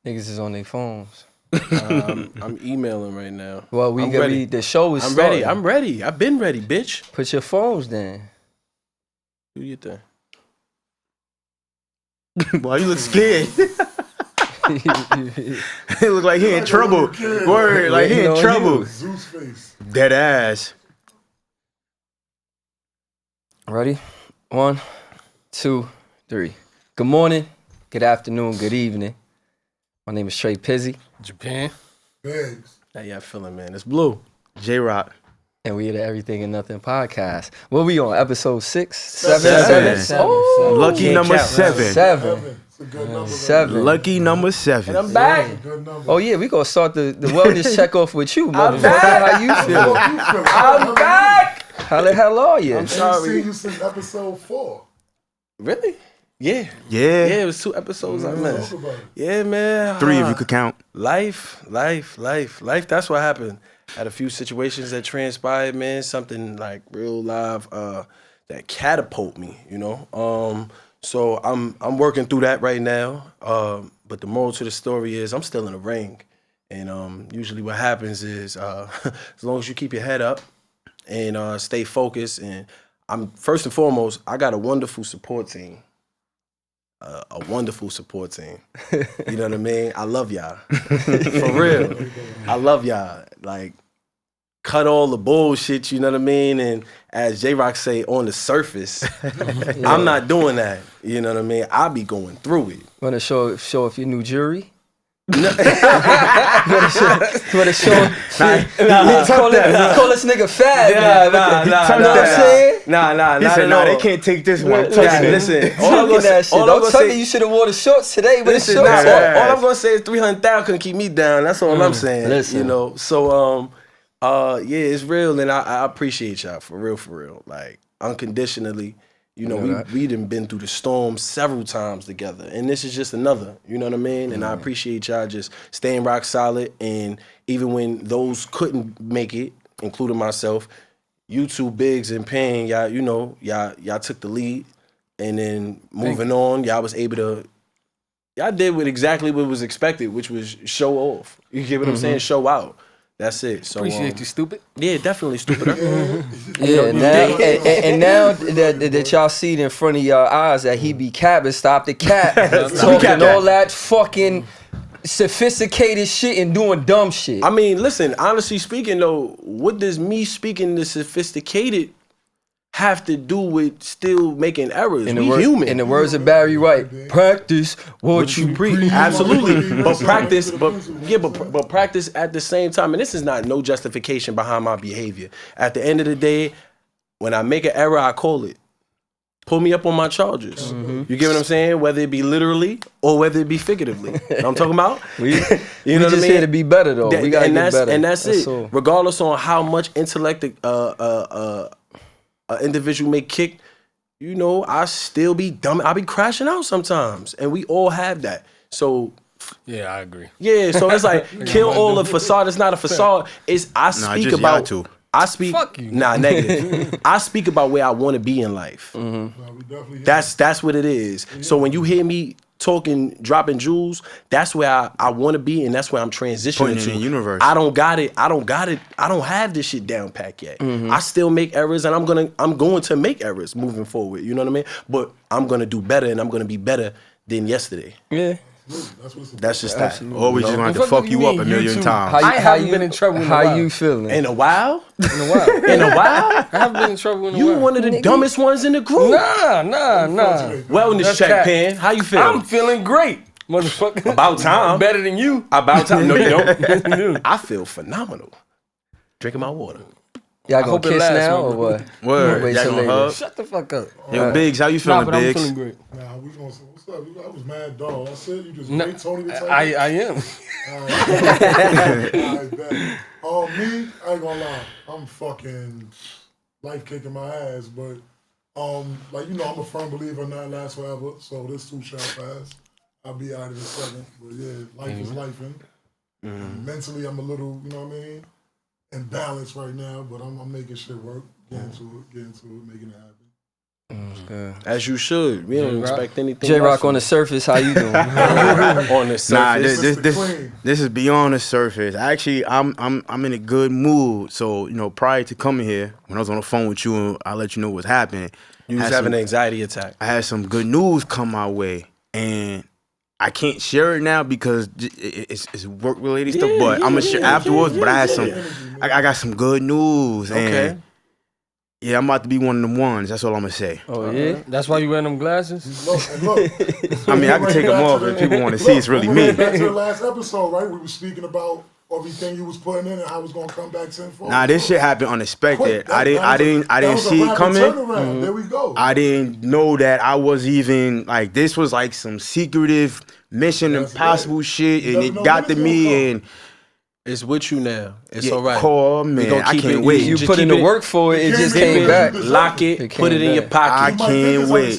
Niggas is on their phones. I'm emailing right now. Well, the show is starting. I'm ready. I've been ready, bitch. Put your phones down. Do your thing. Boy, you look scared. It look like he in trouble. Word, like he in trouble. Zeus face. Dead ass. Ready? 1, 2, 3. Good morning, good afternoon, good evening. My name is Trey Pizzy. Japan. Bags. How y'all feeling, man? It's Blue. J-Rock. And we are the Everything and Nothing podcast. What we on? Episode 6? Seven. Oh, Lucky number count. 7. 7. It's a good number. 7. Lucky number 7. I'm back. It's a good number. Oh yeah, we gonna start the wellness check off with you, motherfucker. back. How you feel? I'm back. How the hell are you? I'm I've sorry. seen you since episode 4. Really? Yeah. Yeah. Yeah, it was 2 episodes I missed. Talk about it. Yeah, man. 3 if you could count. Life. That's what happened. Had a few situations that transpired, man. Something like real live that catapult me, you know. So I'm working through that right now. But the moral to the story is I'm still in the ring. And usually what happens is as long as you keep your head up and stay focused, and I'm first and foremost, I got a wonderful support team. A wonderful support team. You know what I mean? I love y'all. For real. I love y'all. Like, cut all the bullshit, you know what I mean? And as J-Rock say, on the surface, I'm not doing that. You know what I mean? I'll be going through it. Wanna show off your new jury? You wanna show call this nigga fat. You know what I'm saying? Nah, He not said, at nah, all. they can't take this one. I'm Nah, touching it. listen, Tucking that shit. Don't tell say, me you should have wore the shorts today with the listen, shorts. nah, all I'm gonna say is 300,000 couldn't keep me down. That's all I'm saying. Listen. You know, so yeah, it's real, and I appreciate y'all for real, like unconditionally. You know, we done been through the storm several times together, and this is just another. You know what I mean? And I appreciate y'all just staying rock solid, and even when those couldn't make it, including myself, you two Biggs and Payne, y'all took the lead, and then moving on, y'all was able to. Y'all did exactly what was expected, which was show off. You get what I'm saying? Show out. That's it. So Appreciate you, stupid. Yeah, definitely stupider. Yeah, now that y'all see it in front of y'all eyes that he be capping, stop the cap, talking all that fucking sophisticated shit and doing dumb shit. I mean, listen, honestly speaking though, what does me speaking the sophisticated have to do with still making errors? We human. In the words of Barry White, practice what you preach. Absolutely. But practice at the same time. And this is not no justification behind my behavior. At the end of the day, when I make an error, I call it. Pull me up on my charges. You get what I'm saying? Whether it be literally or whether it be figuratively. You know what I'm talking about? We know just what I mean? here to be better though. We gotta get better. And that's it. All. Regardless on how much intellect an individual may kick, you know, I still be dumb. I be crashing out sometimes, and we all have that. So, Yeah, I agree. yeah. So it's like kill all the facade. It's not a facade. It's I speak just about. y'all two. I speak. Fuck you. Nah, negative. I speak about where I want to be in life. Nah, we definitely That's what it is. So when you hear me talking, dropping jewels, that's where I want to be, and that's where I'm transitioning Putting it to. in the universe. I don't got it. I don't have this shit down pat yet. I still make errors, and I'm going to make errors moving forward. You know what I mean? But I'm gonna do better, and I'm gonna be better than yesterday. Yeah. that's what's That's just that. Or we just going to What fuck do you you up mean, a million YouTube? times. I haven't been in trouble in a How while. you feeling? In a while, In a while. in a while, I haven't been in trouble in a you while. one of the dumbest ones in the group. Nah. Wellness That's check, cat. Pan. How you feel? I'm feeling great, motherfucker. About time. Better than you. About time. No, you don't. Better than you. I feel phenomenal. Drinking my water. Y'all gonna hope it kiss lasts, now my or brother. what? Word. Wait Y'all till gonna later. hug? Shut the fuck up. Yo, Biggs, how you Nah, feeling, but I'm Biggs? feeling great. Nah, we gonna say, what's up? I was mad dog. I said you just No, wait Tony to tell I you. am. Alright, bet. Me, I ain't gonna lie. I'm fucking life kicking my ass, but like you know, I'm a firm believer not last forever. So this too shall pass. I'll be out of a second. But yeah, life is lifing. Mentally, I'm a little, you know what I mean, imbalanced right now. But I'm making shit work. Getting to it, making it happen. As you should. We don't expect anything. J-Rock on the surface, how you doing? On the surface. Nah, this is beyond the surface. Actually, I'm in a good mood. So, you know, prior to coming here, when I was on the phone with you, I let you know what's happening. You was having an anxiety attack. I had some good news come my way, and I can't share it now because it's work related stuff. But I'm gonna share afterwards. But I had I got some good news. Okay. And yeah, I'm about to be one of them ones. That's all I'm gonna say. Oh yeah, that's why you wearing them glasses. Look. I mean, I can take them off if people want to see. It's really me. Back to the last episode, right? We were speaking about everything you was putting in and how it was gonna come back tenfold. Nah, this shit happened unexpected. I didn't see it coming. There we go. I didn't know that I was even like this was like some secretive Mission Impossible shit, and it got to me and. It's with you now. It's Yeah, all right. Cool, man. I can't wait. You put in the work for it, it just came back. Lock it, put it in your pocket. I can't wait.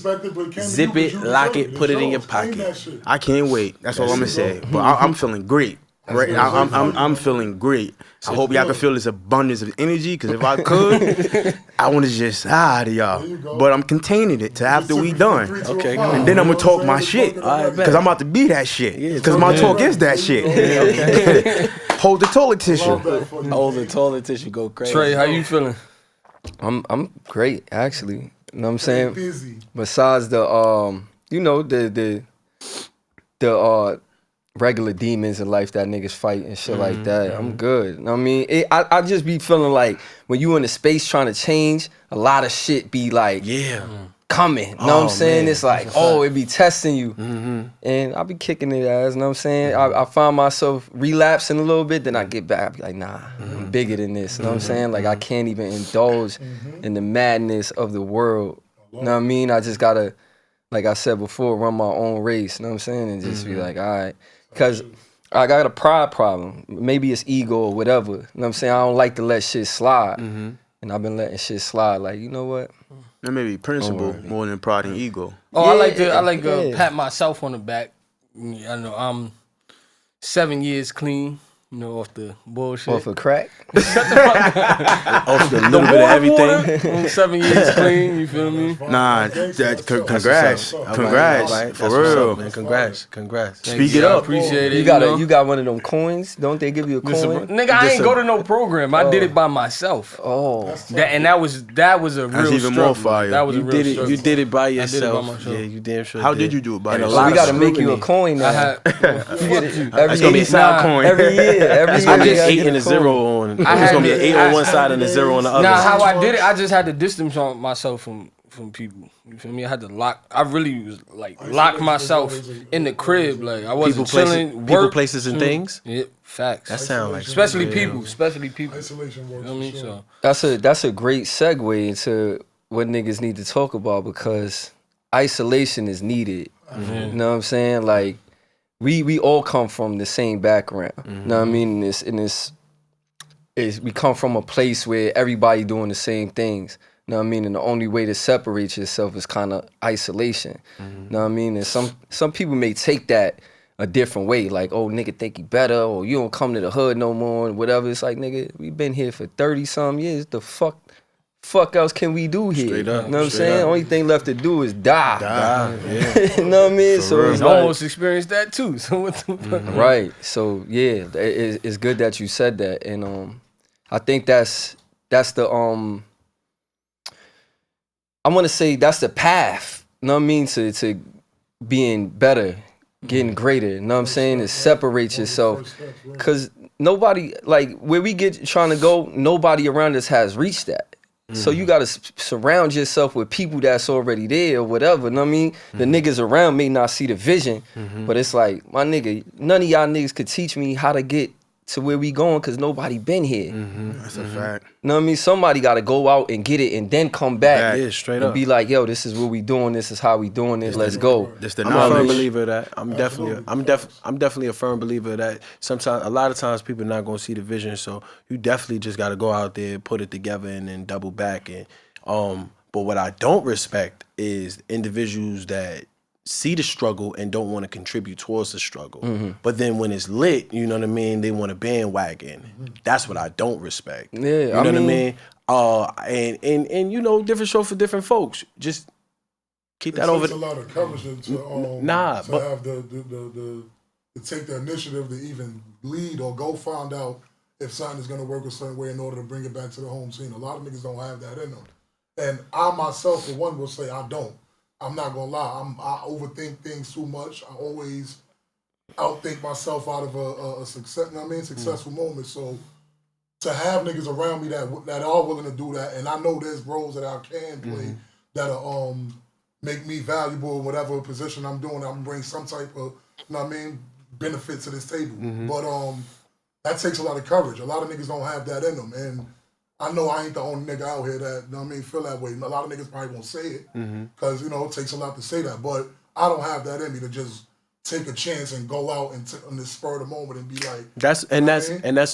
Zip it, lock it, put it in your pocket. I can't wait. That's all I'm gonna say. But I'm feeling great. Right, I'm feeling great. I hope y'all can feel this abundance of energy. Because if I could, I want to just to y'all. But I'm containing it to after we done. Okay, and then I'm gonna talk my shit. Because I'm about to be that shit. Because my talk is that shit. Hold the toilet tissue. Hold the toilet tissue. Go crazy. Trey, how you feeling? I'm great, actually. You know what I'm saying? Busy. Besides the you know, the regular demons in life that niggas fight and shit like that. I'm good. You know what I mean? I just be feeling like when you in the space trying to change, a lot of shit be like coming. You know what I'm saying? Man. It's like, it be testing you. And I be kicking it ass, you know what I'm saying? I find myself relapsing a little bit, then I get back. I be like, nah, I'm bigger than this. You know what I'm saying? Like I can't even indulge in the madness of the world. You know what I mean? I just gotta, like I said before, run my own race. You know what I'm saying? And just be like, all right. Because I got a pride problem. Maybe it's ego or whatever. You know what I'm saying? I don't like to let shit slide. And I've been letting shit slide. Like, you know what? That may be principle more than pride and ego. Oh, I like to pat myself on the back. I know I'm 7 years clean. You know, off the bullshit. Off of crack? Off the little bit of everything. I'm 7 years clean, you feel me? Nah, congrats. Congrats. For real. Man. Congrats. Speak it up. Appreciate it. You got one of them coins? Don't they give you a coin? Nigga, I ain't go to no program. I did it by myself. Oh. That was a real That's even struggle. more fire. That was a real struggle. You did it by yourself. myself. Yeah, you damn sure How did. did you do it by And a yourself? lot We of got to make you a scrutiny. coin now. I had That's gonna be a side coin. Every year. It's gonna be 8 and a 0 on. It's gonna be an 8 on one side and a 0 on the other. Now, how I did it, I just had to distance myself from people. You feel me? I had to lock. I really was like lock myself in the crib. Like I wasn't chilling. People, places, and things. Yeah, facts. That sound like especially people. Isolation works. You know what I mean? So That's a great segue into what niggas need to talk about because isolation is needed. You know what I'm saying? Like we all come from the same background. You know what I mean? We come from a place where everybody doing the same things. You know what I mean? And the only way to separate yourself is kind of isolation. You know what I mean? And some people may take that a different way, like, oh, nigga think he better, or you don't come to the hood no more, and whatever. It's like, nigga, we been here for 30-some years. The fuck else can we do here? Straight up, you know what I'm straight saying? up. Only thing left to do is die. Yeah. You know what I mean? So real. it's I like, almost experienced that too. So what the fuck? right. So yeah, it's good that you said that, and I think that's the I want to say that's the path. You know what I mean? To being better, getting greater. You know what I'm saying? Is separate yourself, cause nobody like where we get trying to go. Nobody around us has reached that. So you gotta surround yourself with people that's already there or whatever. You know what I mean? The niggas around may not see the vision, but it's like, my nigga, none of y'all niggas could teach me how to get to where we going because nobody been here. That's a fact. You know what I mean? Somebody got to go out and get it and then come back. Yeah, straight and up. be like, yo, this is what we doing. This is how we doing this. Let's go. That's the I'm a firm knowledge. believer of that. I'm definitely a firm believer of that. Sometimes, a lot of times, people not gonna see the vision. So you definitely just got to go out there, put it together, and then double back. And but what I don't respect is individuals that see the struggle and don't want to contribute towards the struggle. But then when it's lit, you know what I mean, they want a bandwagon. That's what I don't respect. Yeah, you know what I mean? And you know, different show for different folks. Just Keep that over. It takes a lot of courage to have to take the initiative to even lead or go find out if something is going to work a certain way in order to bring it back to the home scene. A lot of niggas don't have that in them. And I myself, for one, will say I don't. I'm not going to lie. I overthink things too much. I always outthink myself out of a success, you know what I mean? Successful moment. So to have niggas around me that are willing to do that, and I know there's roles that I can play that'll make me valuable in whatever position I'm doing. I'm bring some type of, you know what I mean, benefit to this table. But that takes a lot of courage. A lot of niggas don't have that in them. And I know I ain't the only nigga out here that, you know what I mean, feel that way. A lot of niggas probably won't say it because, you know, it takes a lot to say that. But I don't have that in me to just take a chance and go out and on this spur of the moment and be like, that's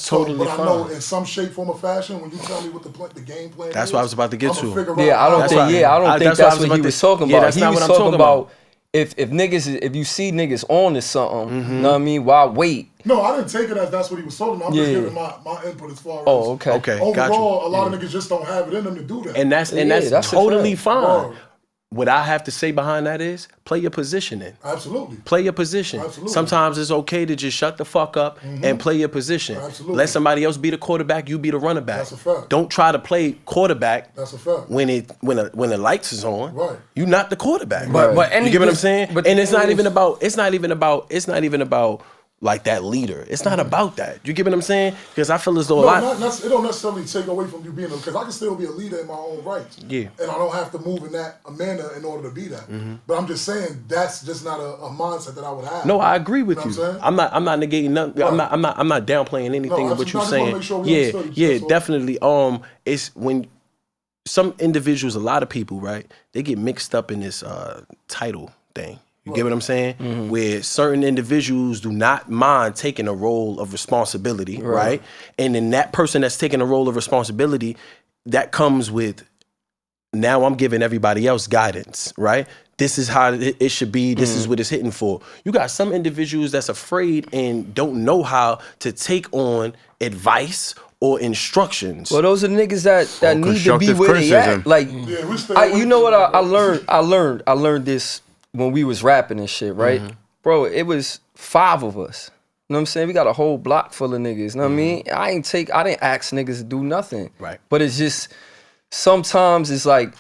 totally but fine. I know in some shape, form, or fashion, when you tell me what the game plan that's is, what I was about to get to. I don't think that's what he was talking about. He was talking about if you see niggas on to something, you know what I mean? Why wait? No, I didn't take it as that's what he was talking about. I'm just giving my input as far as okay. Overall, a lot of niggas just don't have it in them to do that. And that's totally fine. What I have to say behind that is play your position in. Absolutely. Play your position. Absolutely. Sometimes it's okay to just shut the fuck up and play your position. Absolutely. Let somebody else be the quarterback, you be the running back. That's a fact. Don't try to play quarterback. That's a fact. When the lights is on. Right. You're not the quarterback. But you get what I'm saying? But it's not even about like that leader. It's not about that. You get what I'm saying? Because I feel as though it don't necessarily take away from you being because I can still be a leader in my own rights. Yeah. And I don't have to move in that manner in order to be that. But I'm just saying that's just not a mindset that I would have. No, I agree with you. I'm not negating nothing. Right. I'm not downplaying anything of what you're saying. Definitely. It's when some individuals, a lot of people, right? They get mixed up in this title thing. You get what I'm saying? Where certain individuals do not mind taking a role of responsibility, right? And then that person that's taking a role of responsibility, that comes with, now I'm giving everybody else guidance, right? This is how it should be. This is what it's hitting for. You got some individuals that's afraid and don't know how to take on advice or instructions. Well, those are niggas that need to be where they at. Like, you know what I learned? I learned this when we was rapping and shit, right? Bro, it was 5 of us. You know what I'm saying? We got a whole block full of niggas. You know what I mean? I didn't ask niggas to do nothing. Right. But it's just, sometimes it's like,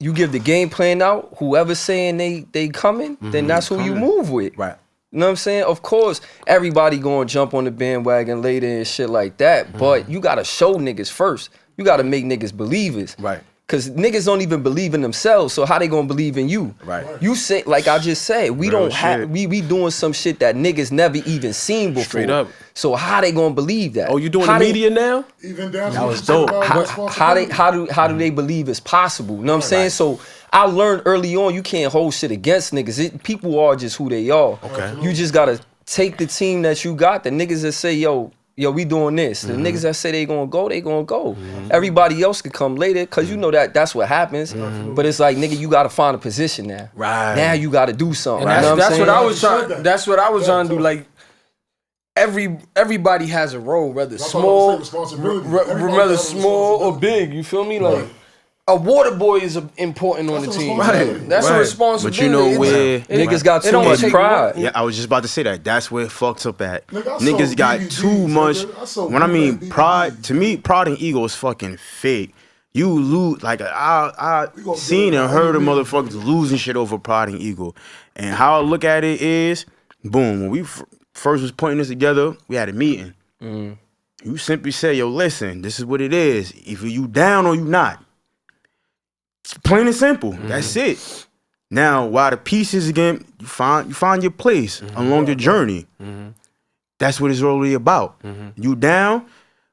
you give the game plan out, whoever's saying they coming, then that's who you move with. Right. You know what I'm saying? Of course, everybody gonna jump on the bandwagon later and shit like that, but you gotta show niggas first. You gotta make niggas believers. Right. Cause niggas don't even believe in themselves, so how they gonna believe in you? Right. You say, like I just said, we don't have, we doing some shit that niggas never even seen before. Straight up. So how they gonna believe that? Oh, you doing the media now? Even down that was dope. How do they believe it's possible? You know what I'm saying? So I learned early on, you can't hold shit against niggas. People are just who they are. Okay. You just gotta take the team that you got. The niggas that say, yo, we doing this. The niggas that say they gonna go. Everybody else could come later, cause you know that's what happens. But it's like, nigga, you gotta find a position now. Right. Now you gotta do something. And you know what I'm that's what I was trying to do. Like, everybody has a role, whether small or big. You feel me? Like, a water boy is important on the team. That's a responsibility. But you know where niggas got too much pride. Yeah, I was just about to say that. That's where it fucked up at. Niggas got too much. When I mean pride, to me, pride and ego is fucking fake. You lose, like, I seen and heard of motherfuckers losing shit over pride and ego. And how I look at it is, boom, when we first was putting this together, we had a meeting. You simply say, yo, listen, this is what it is. Either you down or you not. It's plain and simple. That's it. Now, while the pieces again, you find your place along your journey. That's what it's really about. You down,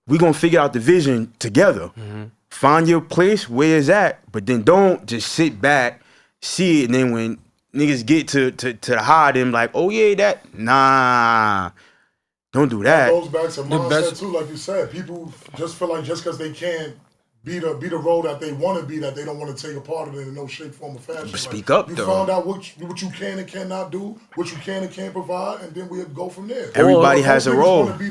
we gonna figure out the vision together. Find your place where it's at, but then don't just sit back, see it, and then when niggas get to the high, them like, oh yeah, that, nah. Don't do that. It goes back to mindset too, like you said. People just feel like just because they can't be the role that they want to be, that they don't want to take a part of it in no shape, form, or fashion. But speak up, you though. Found out what you can and cannot do, what you can and can't provide, and then we'll go from there. Everybody has a role. Want to be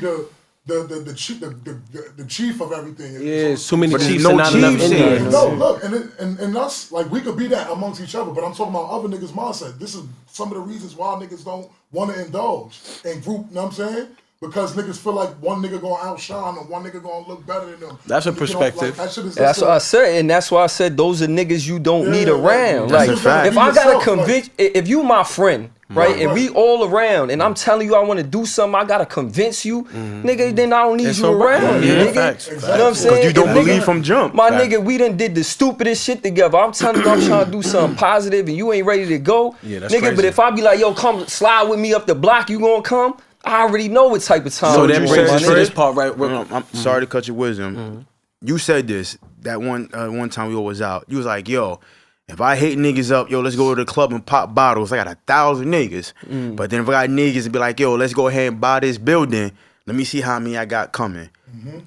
the chief of everything. Yeah, so many But there's chiefs no and not enough chiefs in Indians. No, look, and us, like, we could be that amongst each other, but I'm talking about other niggas' mindset. This is some of the reasons why niggas don't want to indulge in group, you know what I'm saying? Because niggas feel like one nigga gonna outshine and one nigga gonna look better than them. That's a You know, perspective. that shit is That's what I said, and that's why I said those are niggas you don't need around. That's Like, a fact. if I gotta Yourself, convince, if you my friend, right, and we right. all around, and I'm telling you I want to do something, I gotta convince you, nigga. Then I don't need It's you all right. around, Yeah, nigga. facts. You know what I'm saying? Because you don't If nigga- believe from jump. My nigga, we done did the stupidest shit together. I'm telling you, I'm trying to do something positive, and you ain't ready to go, Yeah, that's nigga. crazy. But if I be like, yo, come slide with me up the block, you gonna come? I already know what type of time. So we that on, brings my us to nigga. this part, right? I'm sorry to cut your wisdom. You said this that one time we was out. You was like, yo, if I hit niggas up, yo, let's go to the club and pop bottles. I got 1,000 niggas. But then if I got niggas and be like, yo, let's go ahead and buy this building. Let me see how many I got coming.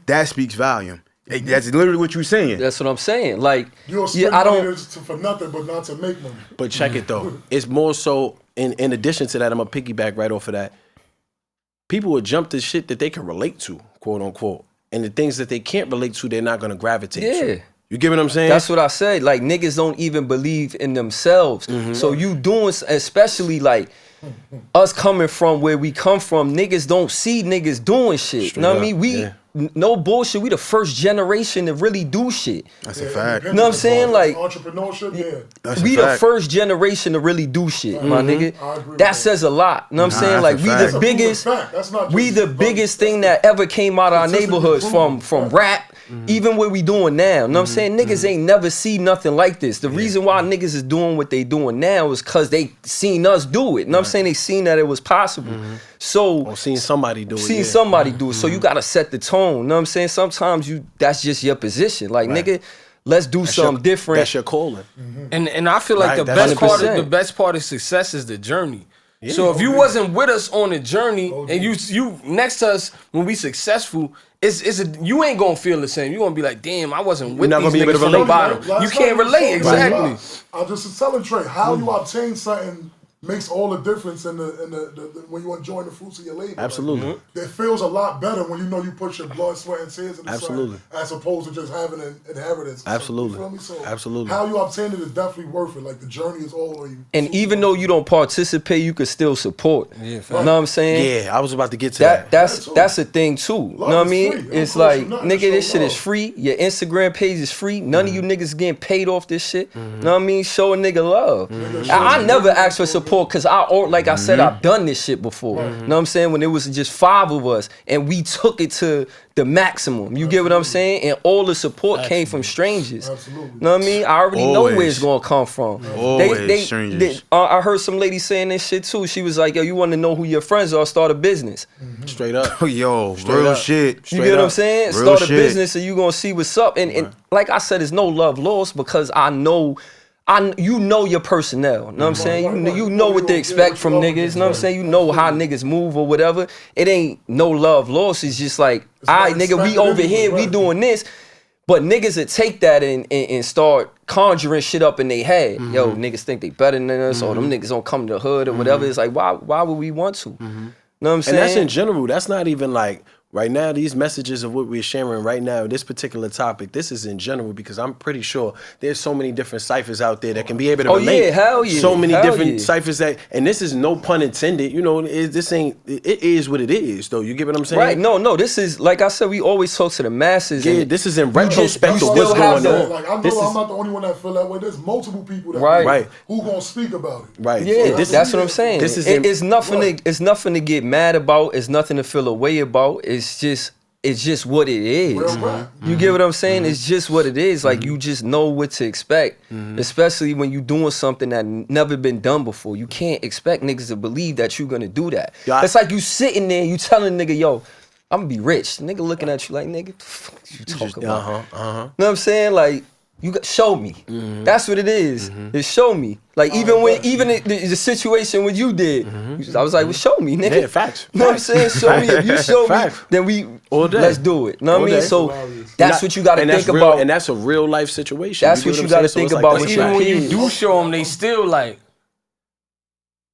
That speaks volume. That's literally what you're saying. That's what I'm saying. Like, You'll spend I money don't. for nothing but not to make money. But check it though. It's more so in addition to that, I'm gonna piggyback right off of that. People would jump to shit that they can relate to, quote unquote. And the things that they can't relate to, they're not gonna gravitate to. Yeah. You get what I'm saying? That's what I said. Like, niggas don't even believe in themselves. So you doing, especially like us coming from where we come from, niggas don't see niggas doing shit. You know what I mean? We no bullshit. We the first generation to really do shit. That's a fact. You know what I'm saying? Like, entrepreneurship, yeah. That's we a the fact. first generation to really do shit, my nigga. I agree with That that. says a lot. You know what I'm saying? that's Like, a we fact. the That's a proven biggest, fact. That's not we just the buzz. biggest thing that ever came out of our Statistically neighborhoods proven. from rap, even what we doing now. You know what I'm saying? Niggas ain't never see nothing like this. The reason why niggas is doing what they doing now is because they seen us do it. You know what I'm saying? They seen that it was possible. So Or seeing somebody do it. seen yeah. somebody do it. So you gotta set the tone. You know what I'm saying? Sometimes that's just your position. Like, nigga, let's do something different. That's your calling. And I feel like Right, the that's best part of success is the journey. So if you wasn't with us on the journey and you next to us when we successful, you ain't gonna feel the same. You gonna be like, damn, I wasn't with not these gonna be able niggas to from the relate. bottom. Last You night can't we relate was talking exactly. about- I just telling Trey how you obtain something makes all the difference in the when you enjoy the fruits of your labor. Absolutely. Like, it feels a lot better when you know you put your blood, sweat, and tears into Absolutely. something as opposed to just having an inheritance. Absolutely. You feel me? So Absolutely. how you obtain it is definitely worth it. Like, the journey is always. And even though you don't participate, you can still support. You know what I'm saying? Yeah, I was about to get to that. That's a thing too. You know what I is mean? free. It It's don't cost you like, nothing nigga, to this show shit is love. free. Your Instagram page is free. None of you niggas getting paid off this shit. You know what I mean? Show a nigga love. I never asked for support because like I said, I've done this shit before. You know what I'm saying? When it was just 5 of us and we took it to the maximum. You get what I'm saying? And all the support came from strangers. Absolutely. You know what I mean? I already know where Always. it's gonna come from. Always strangers. I heard some lady saying this shit too. She was like, yo, you want to know who your friends are, start a business. Straight up. Yo, Straight real up. shit. You Straight get what I'm up. saying? Real Start a shit. business and you gonna see what's up. And like I said, there's no love lost because you know your personnel. You know what I'm saying? You know what they expect from niggas. You know what I'm saying? You know how niggas move or whatever. It ain't no love lost. It's just like, all right, not nigga, we expected over anyway, here, we right. doing this. But niggas would take that and start conjuring shit up in their head. Yo, niggas think they better than us, or them niggas don't come to the hood or whatever. It's like, why would we want to? You know what I'm saying? And that's in general. That's not even like right now, these messages of what we're sharing right now, this particular topic, this is in general because I'm pretty sure there's so many different ciphers out there that can be able to relate. Yeah, hell yeah. So many Hell different yeah. ciphers that, and this is no pun intended, you know, it is what it is, though. You get what I'm saying? Right, no, this is, like I said, we always talk to the masses. Yeah, and this is in you just- retrospect you of still what's have going to- on. Like, I know This I'm is- not the only one that feel that way. There's multiple people that Right. who gonna speak about it. Right. Yeah, And this that's is- what I'm saying. This is It's nothing to get mad about. It's nothing to feel away about. It's just what it is. Real rap. You get what I'm saying? It's just what it is. Like, you just know what to expect, especially when you doing something that never been done before. You can't expect niggas to believe that you're gonna do that. Yeah, It's like you sitting there, you telling nigga, yo, I'm gonna be rich. Nigga looking at you like, nigga, what the fuck you talking about? You know what I'm saying? Like, show me. That's what it is. It's show me. Like, even the situation when you did, I was like, well, show me, nigga. Yeah, facts. You know what I'm saying? Show me. If you show me, Facts. then we All day. let's do it. You know what I All mean? day. So Hilarious. that's what you got to And think that's real, about. and that's a real life situation. That's get what you I'm gotta saying? think So it's about like, with that's your Even right. when you kids. do show them, they still like,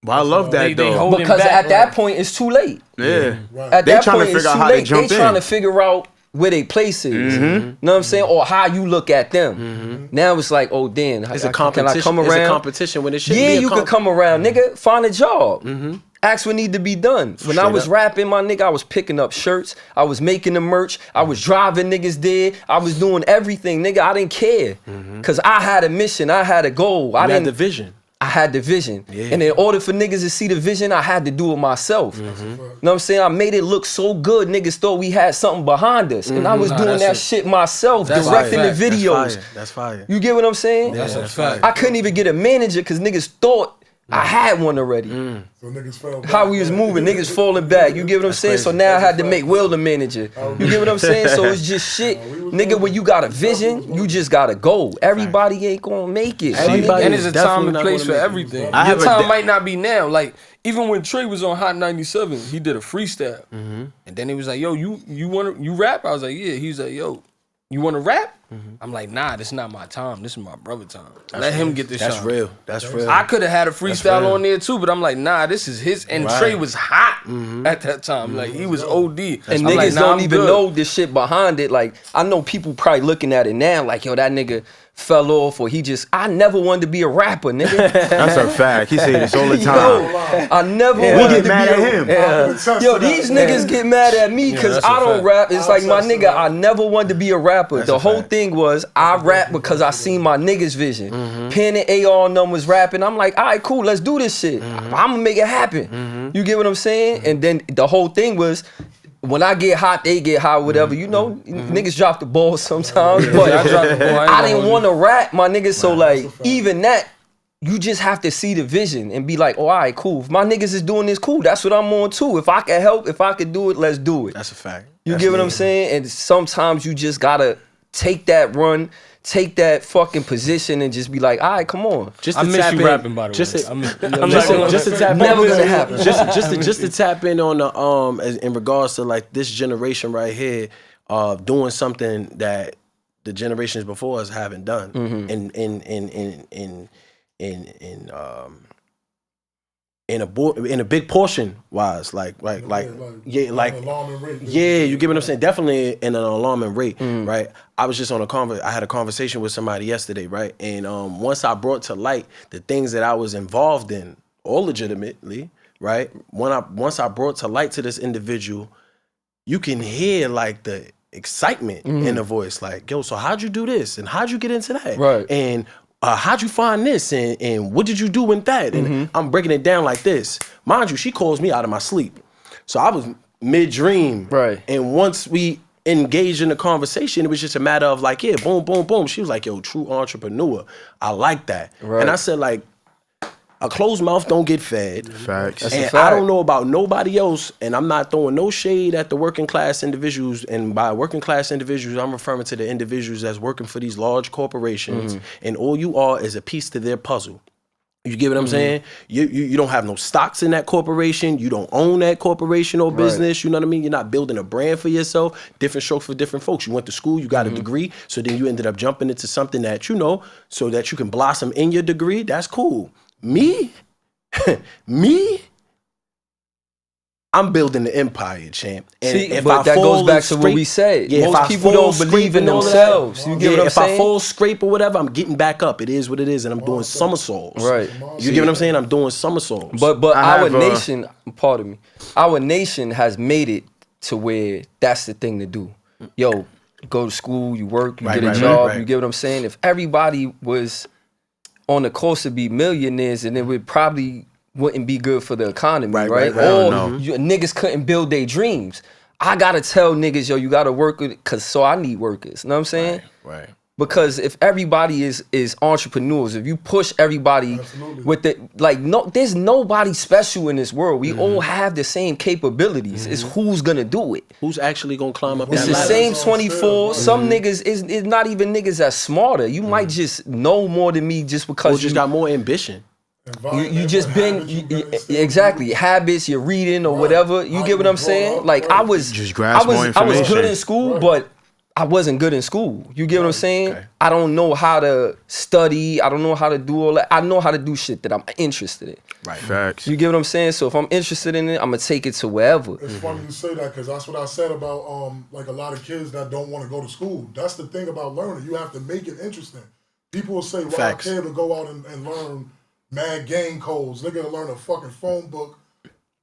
But I love that though. Because at that point it's too late. Yeah. At They that trying to point it's figure out too how to late. jump They trying in. to figure out where they place is. You know what I'm saying? Or how you look at them. Now it's like, oh damn, It's a competition. Can I come around? It's a competition when it should be Yeah, a you could come around, nigga. Find a job. Ask what need to be done. When I was rapping, my nigga, I was picking up shirts. I was making the merch. I was driving niggas there. I was doing everything, nigga. I didn't care. Cause I had a mission. I had a goal. I had the vision. I had the vision. And in order for niggas to see the vision, I had to do it myself. You know what I'm saying? I made it look so good. Niggas thought we had something behind us. And I was doing that shit myself, directing the videos. That's fire. You get what I'm saying? That's a fact. I couldn't even get a manager because niggas thought I had one already. So niggas fell back. How we was moving, niggas falling back. You get what I'm saying? So now I had to make Will the manager. You get what I'm saying? So it's just shit. Nigga, when you got a vision, you just gotta go. Everybody ain't gonna make it. Everybody And there's a time definitely and not place gonna for make it. everything. I Your have a time da- might not be now. Like, even when Trey was on Hot 97, he did a freestyle. And then he was like, yo, you rap? I was like, yeah. He was like, yo, you wanna rap? I'm like, nah, this is not my time. This is my brother time. Let him get this shot. That's real. That's real. I could have had a freestyle on there too, but I'm like, nah, this is his. And Trey was hot at that time. Like, he was OD. And I'm niggas like, nah, don't I'm even good. know this shit behind it. Like, I know people probably looking at it now like, yo, that nigga fell off or he just, I never wanted to be a rapper, nigga. That's a fact. He say this all the Yo, time. I never We wanted get to mad be at a him. Yo, these niggas get mad at me because that's a I don't fact. rap. It's like, my I'll test nigga, it out. I never wanted to be a rapper. The a whole fact. thing was, I rap because I seen my niggas' vision. Pen and AR and them was rapping. I'm like, all right, cool, let's do this shit. I'm gonna make it happen. You get what I'm saying? And then the whole thing was, when I get hot, they get hot, whatever. You know, niggas drop the ball sometimes, but I dropped the ball. I ain't I gonna didn't hold want to rap, my nigga. So like, That's a fact. even that, you just have to see the vision and be like, oh, all right, cool. If my niggas is doing this, cool. That's what I'm on too. If I can help, if I could do it, let's do it. That's a fact. You That's get what I'm me. saying? And sometimes you just gotta take that run, take that fucking position, and just be like, all right, come on. Just I to miss tap you in, rapping, by the just way. to- I'm Just to tap Never in, gonna happen. Just to tap in on the in regards to like this generation right here, doing something that the generations before us haven't done, in a big portion wise, like alarming rate. you get what I'm saying? Definitely in an alarming rate, right? I was just on I had a conversation with somebody yesterday, right? And once I brought to light the things that I was involved in, all legitimately, right? Once I brought to light to this individual, you can hear like the excitement in the voice, like, yo, so how'd you do this? And how'd you get into that? Right. And how'd you find this? And what did you do with that? And I'm breaking it down like this. Mind you, she calls me out of my sleep. So I was mid-dream. Right. And once we engaged in the conversation, it was just a matter of like, yeah, boom, boom, boom. She was like, yo, true entrepreneur. I like that. Right. And I said, like, a closed mouth don't get fed. Facts. That's a And fact. I don't know about nobody else, and I'm not throwing no shade at the working class individuals. And by working class individuals, I'm referring to the individuals that's working for these large corporations, and all you are is a piece to their puzzle. You get what I'm saying? You don't have no stocks in that corporation. You don't own that corporation or business. You know what I mean? You're not building a brand for yourself. Different strokes for different folks. You went to school, you got a degree, so then you ended up jumping into something that you know, so that you can blossom in your degree. That's cool. Me, I'm building the empire, champ. And See, but that goes back to what we said. Most people don't believe in themselves. You get what I'm if saying? I fall, scrape, or whatever, I'm getting back up. It is what it is, and I'm doing somersaults. Right. You get what I'm saying? I'm doing somersaults. But I our have, nation, pardon me, our nation has made it to where that's the thing to do. Yo, you go to school, you work, you get a job. You get what I'm saying? If everybody was on the course to be millionaires, then it would probably wouldn't be good for the economy, right? Or niggas couldn't build their dreams. I gotta tell niggas, yo, you gotta work with it, so I need workers. You know what I'm saying? Right. Because if everybody is entrepreneurs, if you push everybody with the there's nobody special in this world. We all have the same capabilities. It's who's gonna do it. Who's actually gonna climb up It's that the ladder? same 24. Some niggas is not even niggas that's smarter. You might just know more than me just because Or just got more ambition. you just been exactly habits, you're reading or whatever. You get what I'm saying? Like I was Just grasp more I was good information. in school, but I wasn't good in school. You get what I'm saying? Okay. I don't know how to study. I don't know how to do all that. I know how to do shit that I'm interested in. Right. Facts. You get what I'm saying? So if I'm interested in it, I'm gonna take it to wherever. It's funny you say that because that's what I said about like a lot of kids that don't want to go to school. That's the thing about learning. You have to make it interesting. People will say, "Why I care to go out and learn mad game codes? They're gonna learn a fucking phone book."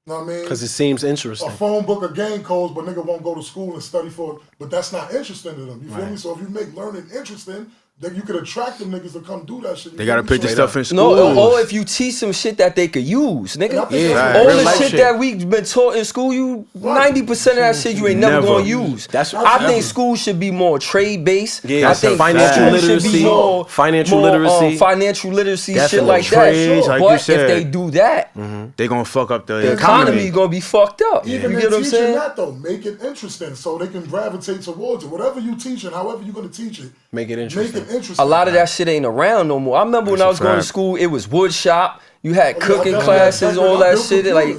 You know what I mean? Because it seems interesting. A phone book of game codes, but nigga won't go to school and study for it. But that's not interesting to them. You feel me? So if you make learning interesting, then you could attract them niggas to come do that shit. They gotta put the stuff in school. No, or if you teach some shit that they could use, nigga. Yeah, all real the life shit that we've been taught in school, 90% of that shit you ain't never gonna use. I think school should be more trade based. Yeah, I think financial school should be more financial literacy, financial literacy, definitely. shit like Trades, that. like But you said. if they do that, They gonna fuck up the economy gonna be fucked up. Even you in get what I'm teaching saying? that though, make it interesting so they can gravitate towards it. Whatever you teaching, however you're gonna teach it, make it interesting. A lot of that shit ain't around no more. I remember when I was going to school, it was wood shop. You had cooking classes, all that shit. Like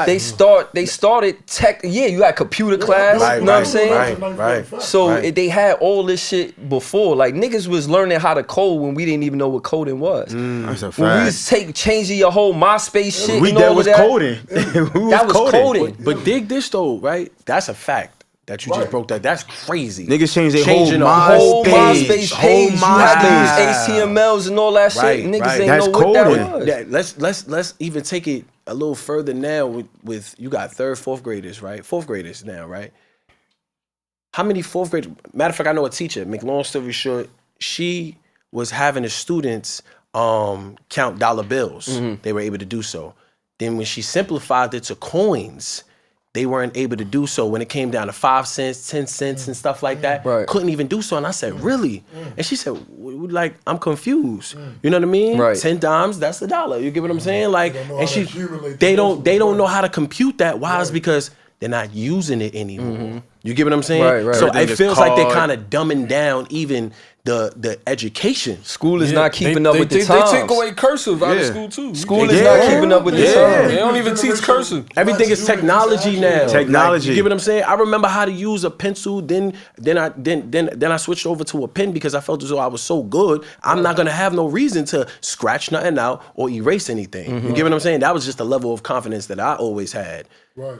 they started tech. Yeah, you had computer class. You know what I'm saying? Right. So they had all this shit before. Like niggas was learning how to code when we didn't even know what coding was. That's a fact. When we was changing your whole MySpace shit. That was coding. That was coding. But dig this though, right? That's a fact. That you just broke that. That's crazy. Niggas changed their Changing whole MySpace page. You had to use HTMLs and all that shit. Niggas ain't know what that was. Let's even take it a little further now with you got 3rd, 4th graders, right? 4th graders now, right? How many 4th graders? Matter of fact, I know a teacher. Make long story short, she was having the students count dollar bills. They were able to do so. Then when she simplified it to coins, they weren't able to do so when it came down to 5 cents, 10 cents, and stuff like that. Couldn't even do so. And I said, really? And she said, like, I'm confused. You know what I mean? 10 dimes, that's $1. You get what I'm saying? Like, and they don't know how to compute that. Why? It's because they're not using it anymore. You get what I'm saying? So it feels like they're kind of dumbing down even the education. School is not keeping up with the times. They take away cursive out of school too. School is not keeping up with the times. They don't even teach cursive. Everything is technology now. Technology. Like, you get what I'm saying? I remember how to use a pencil. Then I switched over to a pen because I felt as though I was so good. I'm not gonna have no reason to scratch nothing out or erase anything. You get what I'm saying? That was just a level of confidence that I always had.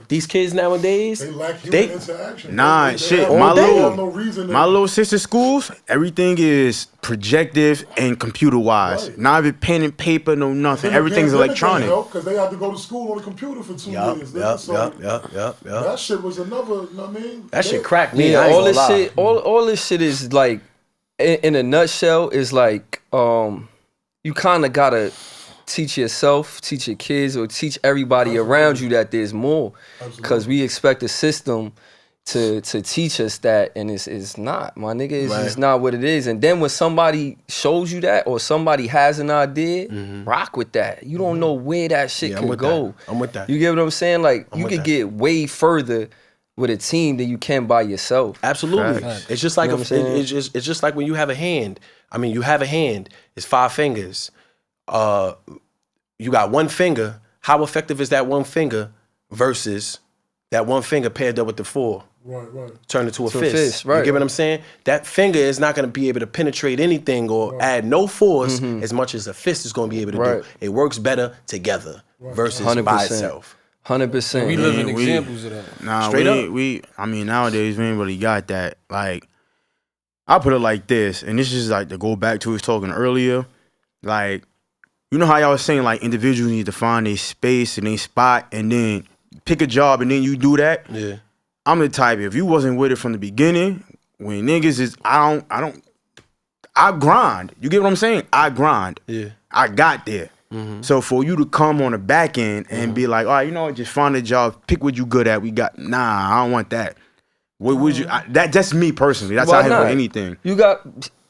These kids nowadays, they lack human interaction. Shit. My little sister's schools, everything is projective and computer wise. Not even pen and paper, no nothing. Everything's electronic. Because they had to go to school on a computer for 2 years. That shit was another. You know what I mean? That shit cracked me. Yeah, all this shit is like, in a nutshell, is like, you kind of gotta teach yourself, teach your kids, or teach everybody around you that there's more. Because we expect the system to teach us that, and it's not, my nigga. It's just not what it is. And then when somebody shows you that, or somebody has an idea, rock with that. You don't know where that shit can go. I'm with that. You get what I'm saying? Like, you could get way further with a team than you can by yourself. Absolutely. It's just like it's just like when you have a hand. I mean, you have a hand. It's 5 fingers. You got 1 finger. How effective is that 1 finger versus that 1 finger paired up with the 4? Turn it to a fist. You get what I'm saying? That finger is not going to be able to penetrate anything or add no force as much as a fist is going to be able to do. It works better together versus 100%. By itself. 100%. We live in examples of that. Nah, I mean, nowadays we ain't really got that. Like, I'll put it like this, and this is like to go back to what we was talking earlier. Like, you know how y'all was saying like individuals need to find their space and their spot and then pick a job and then you do that? Yeah. I'm the type, if you wasn't with it from the beginning, when niggas is, I grind. You get what I'm saying? I grind. Yeah. I got there. So for you to come on the back end and be like, all right, you know what, just find a job, pick what you good at. I don't want that. What would you? That's me personally. That's how I handle anything. You got.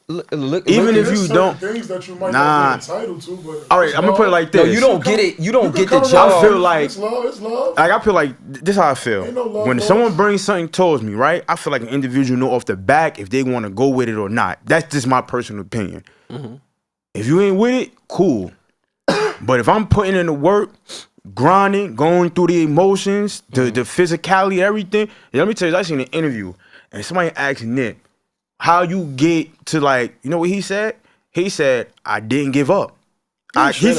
Even if you don't, things that you might not be entitled to, but all right, I'm gonna put it like this. No, you don't get it. You don't get the job. I feel like it's love. Like I feel like this is how I feel. Ain't no love when lost. someone brings something towards me, right? I feel like an individual know off the back if they want to go with it or not. That's just my personal opinion. If you ain't with it, cool. But if I'm putting in the work, grinding, going through the emotions, the physicality, everything. And let me tell you, I seen an interview and somebody asked Nick, how you get to like, you know what he said? He said, I didn't give up. He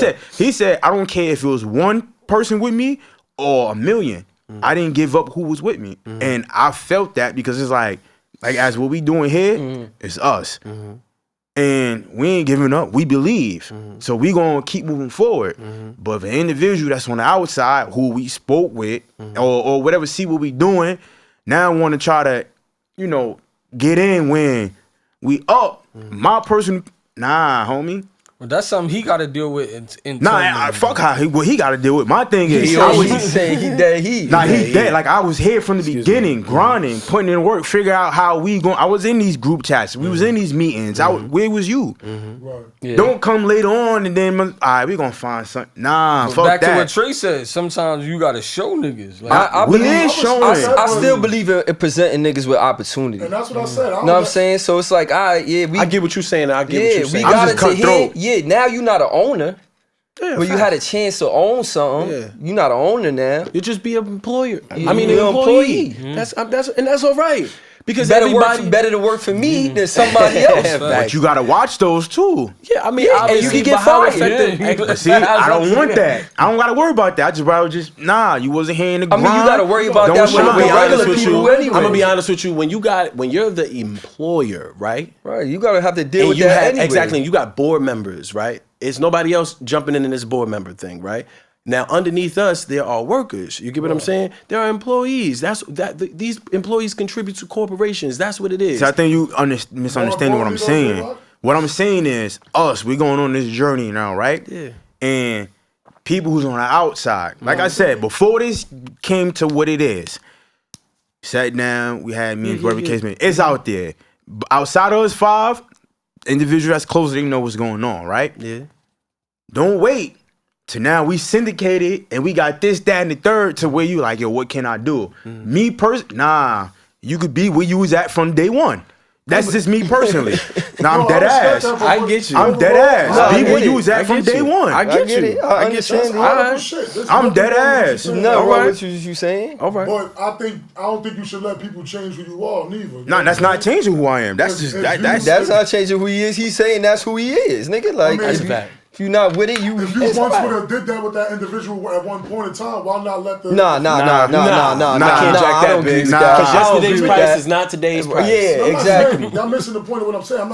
said, I don't care if it was one person with me or a million. I didn't give up who was with me. And I felt that because it's like as what we doing here, it's us. And we ain't giving up. We believe. So we gonna keep moving forward. But if an individual that's on the outside who we spoke with or whatever, see what we doing, now want to try to, you know, get in when we up. My person, nah, homie. Well, that's something he got to deal with. Fuck what he got to deal with. My thing is, he's saying he dead. He's dead. Like I was here from the beginning, grinding, putting in work, figure out how we going. I was in these group chats. We was in these meetings. Where was you? Right. Yeah. Don't come later on and then, all right, we gonna find something. Nah, fuck back that. to what Trey said. Sometimes you got to show niggas. Like, I still believe in presenting niggas with opportunity. And that's what I said. Know what I'm saying? So it's like, I get what you're saying. I get what you're saying. We got it to hit. Yeah, now you're not an owner. Yeah, but you had a chance to own something. Yeah. You're not an owner now. You just be an employer. An employee. That's all right. Because better to work for me than somebody else. But you gotta watch those too. Yeah, I mean, and you can get fired. See, I don't want that. I don't gotta worry about that. I just rather you wasn't here in the grind. I mean, you gotta worry about that with regular people anyway. I'm gonna be honest with you. When you're the employer, right? Right. You gotta have to deal with that anyway. Exactly. And you got board members, right? It's nobody else jumping in this board member thing, right? Now, underneath us, there are workers. You get what I'm saying? There are employees. These employees contribute to corporations. That's what it is. So I think you misunderstanding what I'm saying. What I'm saying is us. We're going on this journey now, right? Yeah. And people who's on the outside, like I said, before this came to what it is, sat down. We had me and whatever case man. It's out there. Outside of us 5 individuals that's closer, they know what's going on, right? Yeah. Don't wait. So now we syndicated and we got this, that, and the third to where you like, yo, what can I do? Me personally, you could be where you was at from day one. That's just me personally. Now I'm dead ass. I get you. I'm dead ass. Be where you was at from day one. I get you. I understand. I'm dead ass. No, what you saying? All right. But I don't think you should let people change who you are, neither. No, that's not changing who I am. That's just that's not changing who he is. He's saying that's who he is, nigga. Like that's fact. If you're not with it, if you once would have did that with that individual at one point in time, why not let the Nah. I can't jack that, bitch. Because yesterday's price is not today's price. Yeah, exactly. Y'all missing the point of what I'm saying.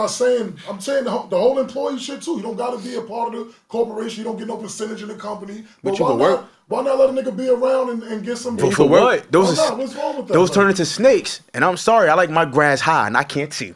I'm saying the whole employee shit too. You don't got to be a part of the corporation. You don't get no percentage in the company. But you can work. Why not let a nigga be around and get some? For what? What's wrong with that? Those turn into snakes. And I'm sorry, I like my grass high, and I can't see.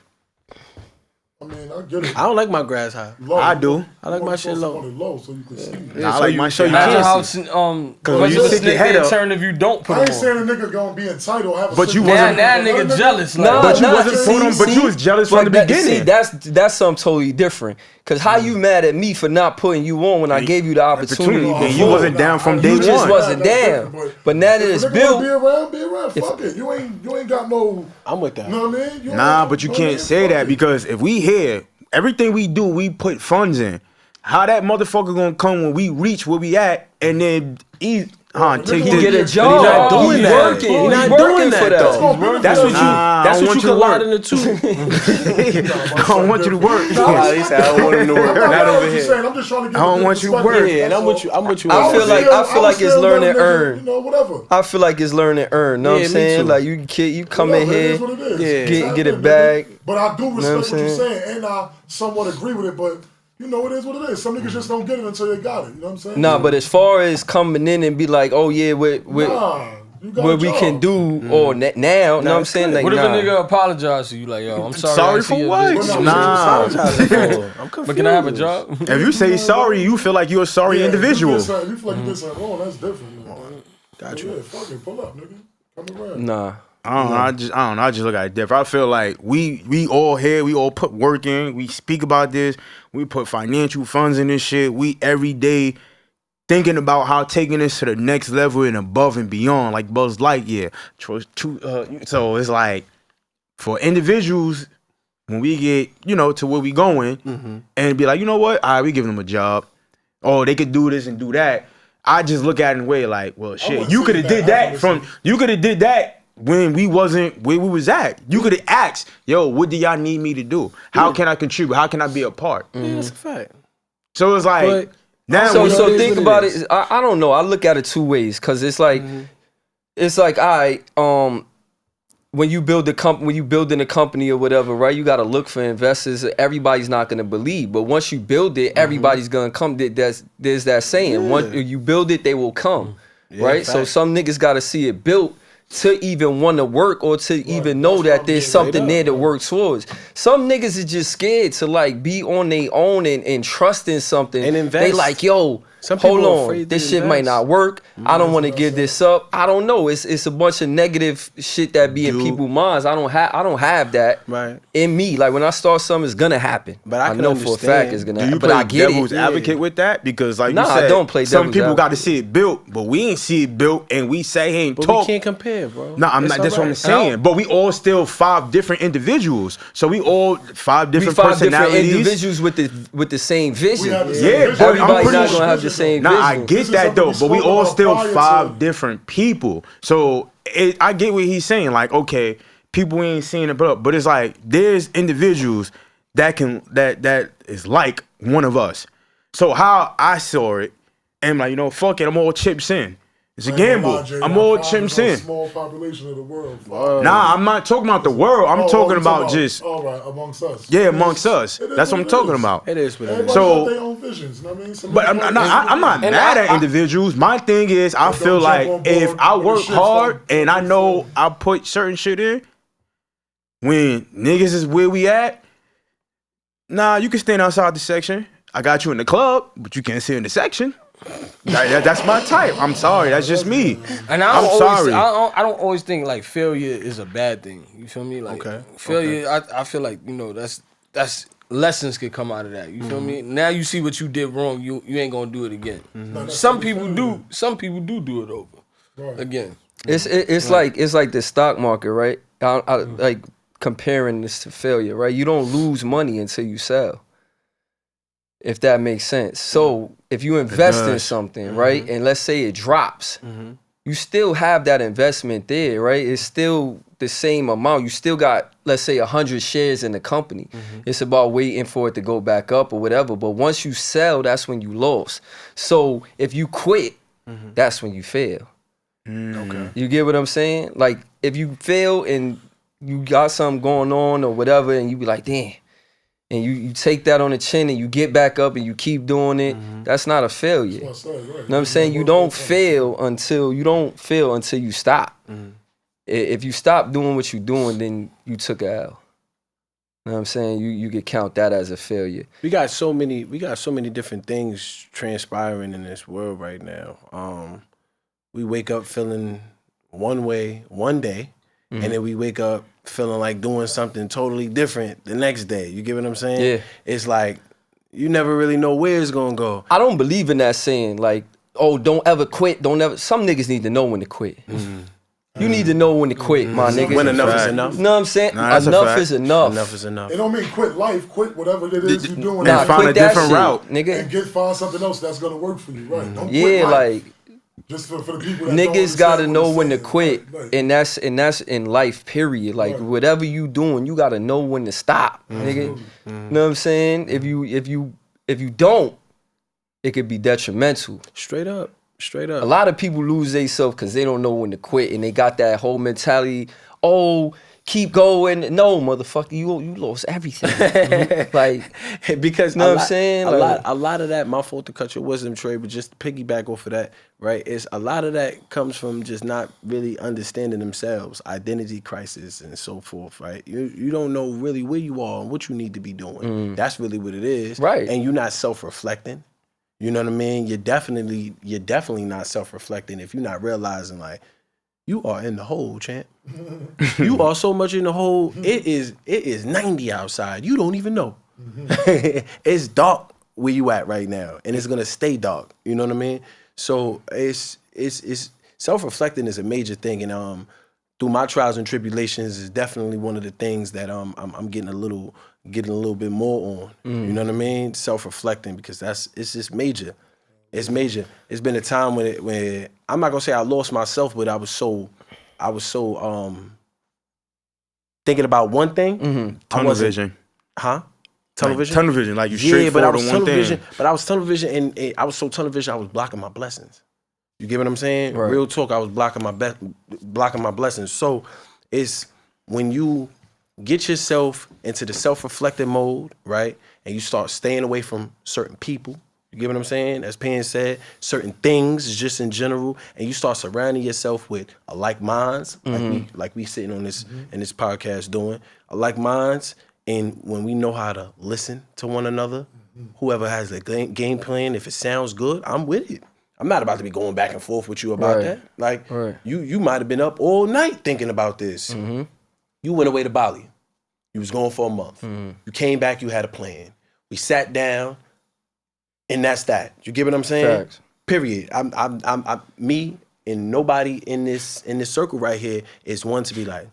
I mean, I get it. I don't like my grass high. Low. I do. I like my shit low. So you can see. Nah, I like my shit high. Because when you stick your head up, turn if you don't put I ain't saying a nigga gonna be entitled. But you wasn't. That nigga jealous. But you wasn't for them. But you was jealous from the beginning. See, that's something totally different. Cause how you mad at me for not putting you on when I gave you the opportunity? And you wasn't down from day one. You just wasn't down. But now that it's built, be around. Fuck it. You ain't got no. I'm with that. You know what I mean? Nah, but you can't say that because if we here, everything we do, we put funds in. How that motherfucker gonna come when we reach where we at and then he get a job? He's not doing that. He's not doing that though. That's what you collide in the two. I don't want you to work. He said I don't want him to work. Not over here. I'm just trying to get. I don't want you to work. Yeah, and I'm with you. I feel like it's learn and earn. You know, whatever. I feel like it's learn and earn. Know what I'm saying? Like you come in here, get it back. But I do respect what you're saying, and I somewhat agree with it. But you know, it is what it is. Some niggas just don't get it until they got it. You know what I'm saying? Nah, but as far as coming in and be like, oh yeah, what we can do or now, you know what I'm saying? Like, what if a nigga apologize to you? Like, yo, I'm sorry. Sorry for what? Nah. I'm confused. But can I have a job? If you say sorry, you feel like you're a sorry individual. You feel like you did something wrong. That's different. Got you. Yeah, fuck it. Pull up, nigga. Come around. Nah. I don't know. I just look at it different. I feel like we all here. We all put work in. We speak about this. We put financial funds in this shit. We every day thinking about how taking this to the next level and above and beyond, like Buzz Lightyear. So it's like for individuals when we get to where we going and be like, you know what? All right, we giving them a job. Oh, they could do this and do that. I just look at it in a way like, well, shit, you could have did that when we wasn't where we was at. You could have asked, yo, what do y'all need me to do? How can I contribute? How can I be a part? Yeah, that's a fact. So it's like, But now so think about it. I don't know. I look at it two ways, because it's like, when you build when you building a company or whatever, right? You got to look for investors. Everybody's not gonna believe, but once you build it, everybody's gonna come. There's that saying: once you build it, they will come, right? So some niggas got to see it built to even want to work, or to even know that there's something there to work towards. Some niggas is just scared to like be on their own and trust in something. And invest. They like, yo, hold on, this shit might not work. I don't want to give this up. I don't know. It's a bunch of negative shit that be in people's minds. I don't have that in me. Like when I start something, it's gonna happen. But I know for a fact it's gonna happen. But I get devil's advocate with that? Because like you said, I don't play some people got to see it built, but we ain't see it built, and we say hey, but we can't compare, bro. No, I'm not. That's what I'm saying. But we all still 5 different individuals. So we all 5 different personalities. Different individuals with the same vision. Yeah, but everybody's not gonna have the same vision. I get that though, but we all still 5 different people. So I get what he's saying. Like, okay, people ain't seeing it, but it's like there's individuals that is like one of us. So how I saw it, and like, you know, fuck it, I'm all chips in. It's a gamble. I'm all chips in. Small population of the world. Nah, I'm not talking about the world. I'm talking about just amongst us. Yeah, amongst us. That's what I'm talking about. It is what it is. So, their own visions. You know what I mean? but I'm not mad at individuals. My thing is, I feel like if I work hard and I know I put certain shit in, when niggas is where we at, nah, you can stand outside the section. I got you in the club, but you can't sit in the section. That's my type. I'm sorry. That's just me. And I don't always think like failure is a bad thing. You feel me? Like failure, I feel like, you know, that's lessons could come out of that. You feel me? Now you see what you did wrong. You ain't gonna do it again. Some people do. Some people do it over again. It's like the stock market, right? I like comparing this to failure, right? You don't lose money until you sell. If that makes sense. So if you invest in something, right, and let's say it drops, you still have that investment there, right? It's still the same amount. You still got, let's say, 100 shares in the company. It's about waiting for it to go back up or whatever. But once you sell, that's when you lost. So if you quit, that's when you fail. Okay. You get what I'm saying? Like if you fail and you got something going on or whatever, and you be like, damn. And you take that on the chin and you get back up and you keep doing it, that's not a failure. You know what I'm saying? You don't fail until you stop. If you stop doing what you're doing, then you took a L. You know what I'm saying? You could count that as a failure. We got so many different things transpiring in this world right now. We wake up feeling one way one day, and then we wake up feeling like doing something totally different the next day. You get what I'm saying? Yeah. It's like you never really know where it's gonna go. I don't believe in that saying, like, oh, don't ever quit. Some niggas need to know when to quit. You need to know when to quit, my nigga. When enough is enough. You know what I'm saying? Enough is enough. Enough is enough. It don't mean quit life, quit whatever it is you're doing. And find a different route, nigga. And find something else that's gonna work for you, right? Don't quit life. Like just for the people that niggas gotta know when to quit, and that's in life, period. Like whatever you doing, you gotta know when to stop, nigga. You know what I'm saying? If you don't, it could be detrimental. Straight up. A lot of people lose themselves because they don't know when to quit, and they got that whole mentality. Oh, keep going. No, motherfucker, you lost everything. Like, because you know what I'm saying? A lot of that, my fault to cut your wisdom, Trey, but just to piggyback off of that, right? It's a lot of that comes from just not really understanding themselves, identity crisis and so forth, right? You don't know really where you are and what you need to be doing. That's really what it is. Right. And you're not self-reflecting. You know what I mean? You're definitely not self-reflecting if you're not realizing, like, you are in the hole, champ. You are so much in the hole. It is 90 outside. You don't even know. It's dark where you at right now, and it's gonna stay dark. You know what I mean? So it's self-reflecting is a major thing, and through my trials and tribulations is definitely one of the things that I'm getting a little bit more on. You know what I mean? Self-reflecting, because it's just major. It's major. It's been a time when I'm not gonna say I lost myself, but I was so thinking about one thing. Tunnel vision. Huh? Tunnel vision? Tunnel vision, like you straight forward on one thing. But I was tunnel vision, and I was so tunnel vision, I was blocking my blessings. You get what I'm saying? Right. Real talk, I was blocking my blessings. So it's when you get yourself into the self-reflective mode, right? And you start staying away from certain people. You get what I'm saying? As Pan said, certain things just in general, and you start surrounding yourself with a like minds, like we sitting on this in this podcast doing a like minds. And when we know how to listen to one another, whoever has the game plan, if it sounds good, I'm with it. I'm not about to be going back and forth with you about that. Like, you might have been up all night thinking about this. You went away to Bali. You was gone for a month. You came back, you had a plan. We sat down, and that's that. You get what I'm saying? Facts. Period. I'm me and nobody in this circle right here is one to be like,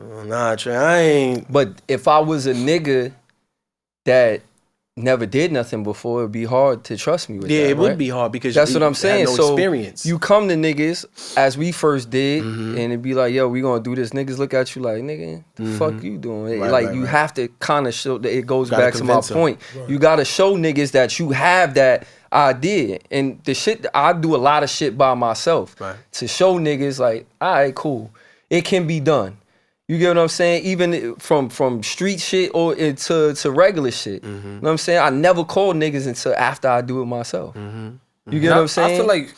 oh, nah, Trey, I ain't. But if I was a nigga that never did nothing before, it'd be hard to trust me with that. Yeah, it would right? be hard because that's you what I'm saying. have no So experience. you come to niggas as we first did, and it'd be like, yo, we gonna do this. Niggas look at you like, nigga, the fuck you doing? Like you have to kind of show that it goes back to my point. Right. You gotta show niggas that you have that idea. And the shit, I do a lot of shit by myself to show niggas like, all right, cool, it can be done. You get what I'm saying? Even from street shit or to regular shit. You know what I'm saying? I never call niggas until after I do it myself. You get what I'm saying? I feel like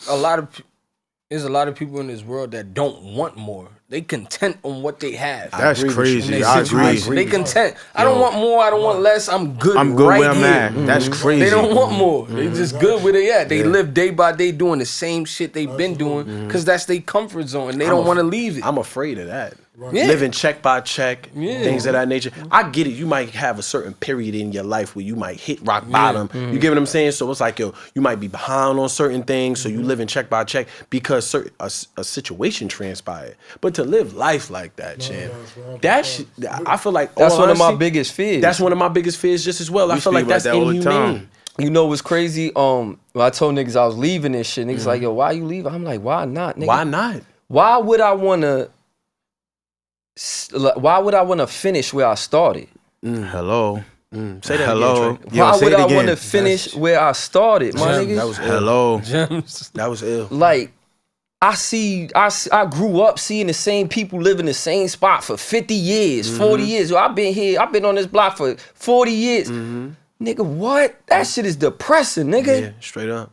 there's a lot of people in this world that don't want more. They content on what they have. That's crazy. I agree. They content. I don't want more. I don't want less. I'm good. I'm good right where I'm here. at. That's crazy. They don't want more. They just good where they at. They live day by day doing the same shit they've been doing because that's their comfort zone. And they don't want to leave it. I'm afraid of that. Yeah. Living check by check, things of that nature. I get it. You might have a certain period in your life where you might hit rock bottom. You get what I'm saying? So it's like, yo, you might be behind on certain things, so you live in check by check because a situation transpired. But to live life like that, champ, I feel like that's one of my biggest fears. That's one of my biggest fears just as well. I feel like that's inhumane. You know what's crazy? When I told niggas I was leaving this shit, niggas like, yo, why you leaving? I'm like, why not, nigga? Why not? Why would I want to finish where I started? Hello. Say that hello. again, Why would I want to finish where I started, my nigga? That was hello. That was ill. Like, I grew up seeing the same people live in the same spot for 50 years, 40 years. Yo, I've been on this block for 40 years. Nigga, what? That shit is depressing, nigga. Yeah, straight up.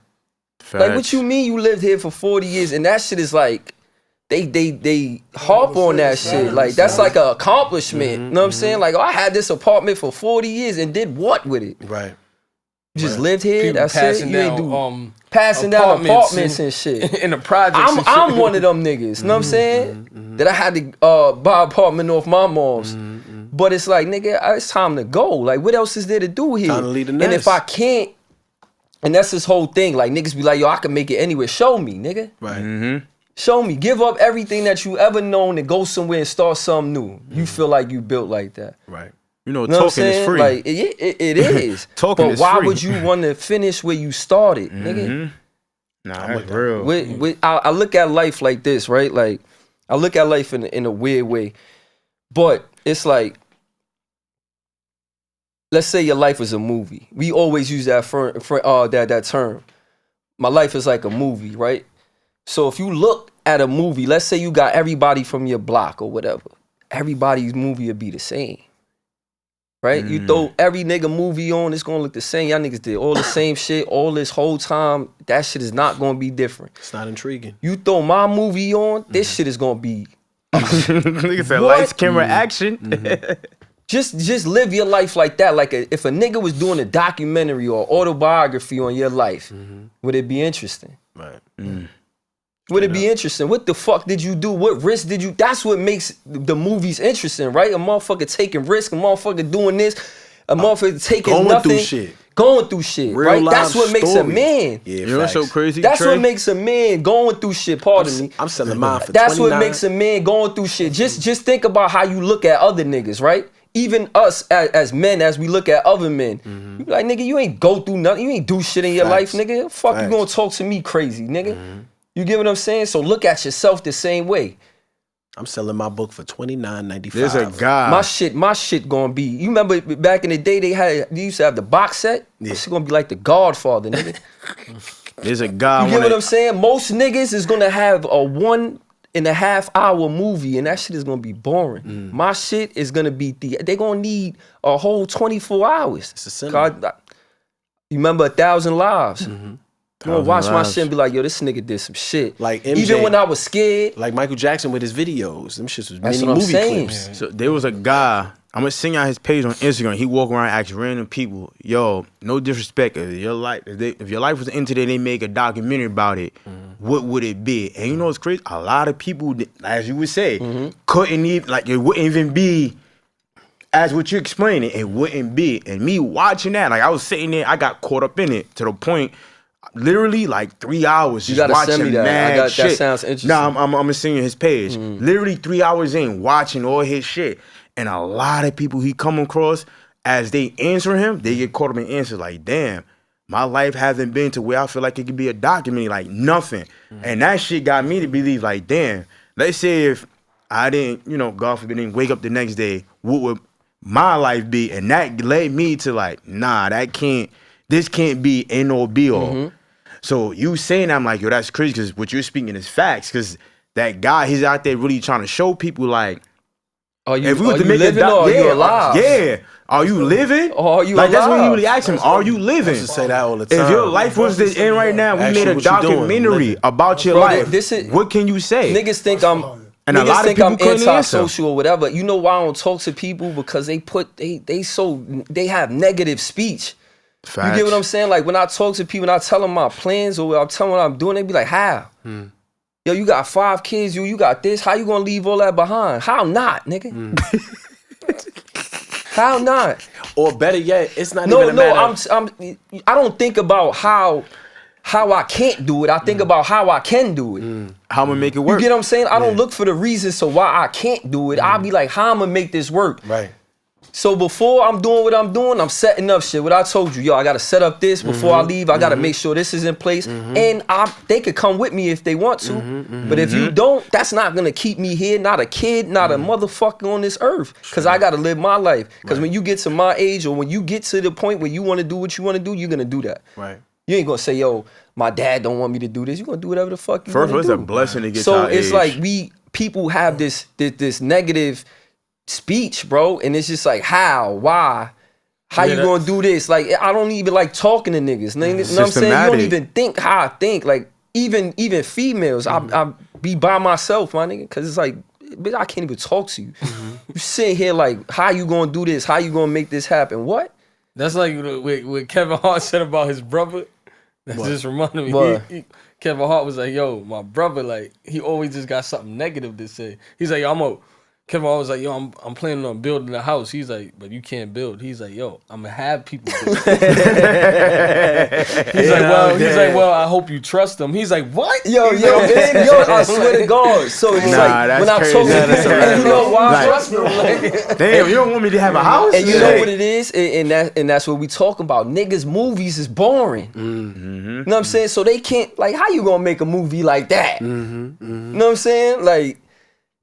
Like, what you mean you lived here for 40 years and that shit is like, they harp on that shit. Like, that's like an accomplishment. You know what I'm saying? Like, oh, I had this apartment for 40 years and did what with it? Right. You just lived here, People that's passing it? You ain't down, passing down apartments and shit. In the projects and shit. I'm one of them niggas, you know what I'm saying? That I had to buy an apartment off my mom's. But it's like, nigga, it's time to go. Like, what else is there to do here? Time to leave the and nest. if I can't, and that's this whole thing, like, niggas be like, yo, I can make it anywhere. Show me, nigga. Right. Show me. Give up everything that you ever known and go somewhere and start something new. You feel like you built like that. Right. You know, You know what I'm talking is saying? free. Like, it is. Talking but is why free. would you want to finish where you started, nigga? Nah, that's real. I look at life like this, right? Like, I look at life in a weird way. But it's like, let's say your life is a movie. We always use that that term. My life is like a movie, right? So if you look at a movie, let's say you got everybody from your block or whatever, everybody's movie would be the same. Right? You throw every nigga movie on, it's gonna look the same. Y'all niggas did all the same shit all this whole time. That shit is not gonna be different. It's not intriguing. You throw my movie on, this shit is gonna be Nigga said What? lights, camera, action. just live your life like that. Like if a nigga was doing a documentary or autobiography on your life, would it be interesting? Right. Would it be interesting? What the fuck did you do? What risk did you? That's what makes the movies interesting, right? A motherfucker taking risk, a motherfucker doing this, a motherfucker taking Going nothing. through shit. Going through shit, Real right? life That's what makes a stories. man. Yeah, You know what's so crazy? That's Trey? what makes a man going through shit. Pardon me. I'm selling mine for That's 29. what makes a man going through shit. Just think about how you look at other niggas, right? Even us as men, as we look at other men, you be like, nigga, you ain't go through nothing. You ain't do shit in your Facts. life, nigga. Fuck, you Facts. gonna talk to me crazy, nigga? You get what I'm saying? So look at yourself the same way. I'm selling my book for $29.95. There's a guy. My shit gonna be. You remember back in the day they used to have the box set? Yeah. It's gonna be like the Godfather, nigga. There's a guy. You get what I'm saying? Most niggas is gonna have a 1.5 hour movie, and that shit is gonna be boring. My shit is gonna be they gonna need a whole 24 hours. It's a cinema. You remember 1,000 Lives? I'm gonna watch my shit and be like, yo, this nigga did some shit. Like MJ, even when I was scared. Like Michael Jackson with his videos. Them shits was That's mini what I'm movie saying. clips. So there was a guy, I'm gonna sing out his page on Instagram. He walk around asking random people, yo, no disrespect, if your life was into it, they make a documentary about it, what would it be? And you know what's crazy? A lot of people, as you would say, couldn't even, like, it wouldn't even be as what you explained it wouldn't be. And me watching that, like, I was sitting there, I got caught up in it to the point, literally like 3 hours just watching mad shit. That sounds interesting. Nah, I'm gonna send you his page. Literally 3 hours in, watching all his shit. And a lot of people he come across, as they answer him, they get caught up in answers like, damn, my life hasn't been to where I feel like it could be a documentary, like nothing. And that shit got me to believe, like, damn, let's say if I didn't, you know, God forbid, didn't wake up the next day, what would my life be? And that led me to like, nah, this can't be ain't no be all. So you saying that, I'm like, yo, that's crazy, because what you're speaking is facts. Because that guy, he's out there really trying to show people, like, if we were to make living or are you alive? Yeah. Are you living? Or are you like, alive? that's what he really asked him. Are you living? I used to say that all the time. If your life was to end right now, we made a documentary about your life. What can you say? Niggas think I'm and a lot of people couldn't answer. Antisocial or whatever. You know why I don't talk to people? Because they have negative speech. Facts. You get what I'm saying? Like, when I talk to people and I tell them my plans or I'm telling them what I'm doing, they be like, how? Yo, you got 5 kids, you got this. How you gonna leave all that behind? How not, nigga? How not? Or better yet, it's not even a matter. I don't think about how I can't do it. I think about how I can do it. How I'm gonna make it work. You get what I'm saying? I don't look for the reasons so why I can't do it. I'll be like, how I'm gonna make this work? Right. So before I'm doing what I'm doing, I'm setting up shit. What I told you, yo, I gotta set up this before I leave. I gotta make sure this is in place. And they could come with me if they want to. But if you don't, that's not gonna keep me here. Not a kid, not a motherfucker on this earth. Cause I gotta live my life. Cause when you get to my age, or when you get to the point where you wanna do what you wanna do, you're gonna do that. Right. You ain't gonna say, yo, my dad don't want me to do this. You're gonna do whatever the fuck you wanna do. First, it's a blessing to get so to our it's age. like people have this negative speech, bro, and it's just like, why you gonna do this? Like, I don't even like talking to niggas. You know what I'm saying? You don't even think how I think. Like, even females, I be by myself, my nigga, because it's like, bitch, I can't even talk to you. You sitting here like, how you gonna do this? How you gonna make this happen? What? That's like what Kevin Hart said about his brother. That just reminded me. Kevin Hart was like, yo, my brother, like, he always just got something negative to say. He's like, yo, Kevin Hart was like, yo, I'm planning on building a house. He's like, but you can't build. He's like, yo, I'm gonna have people build. He's like, well, I hope you trust them. He's like, what? Yo, I swear to God. So it's like, when I talk to people, and you know why I trust them? Like, damn, you don't want me to have a house? And you know what it is? And that's what we talk about. Niggas' movies is boring. You know what I'm saying? So they can't, like, how you gonna make a movie like that? You know what I'm saying? Like,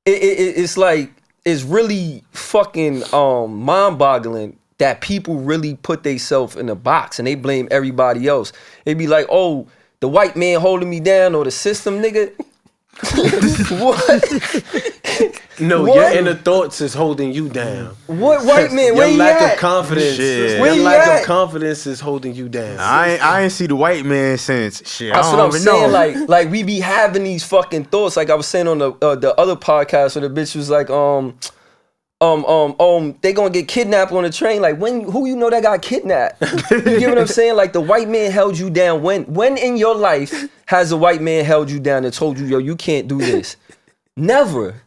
it's like, it's really fucking mind-boggling that people really put themselves in a box and they blame everybody else. They be like, oh, the white man holding me down or the system, nigga. What? No, what? Your inner thoughts is holding you down. What white man? Where your you lack at? of confidence. Shit. Where Your you lack at? of confidence is holding you down. I ain't see the white man since shit. That's I what don't I'm even saying. know. Like we be having these fucking thoughts. Like I was saying on the other podcast where the bitch was like, they gonna get kidnapped on the train. Like, who you know that got kidnapped? You get what I'm saying? Like, the white man held you down. When in your life has a white man held you down and told you, yo, you can't do this? Never.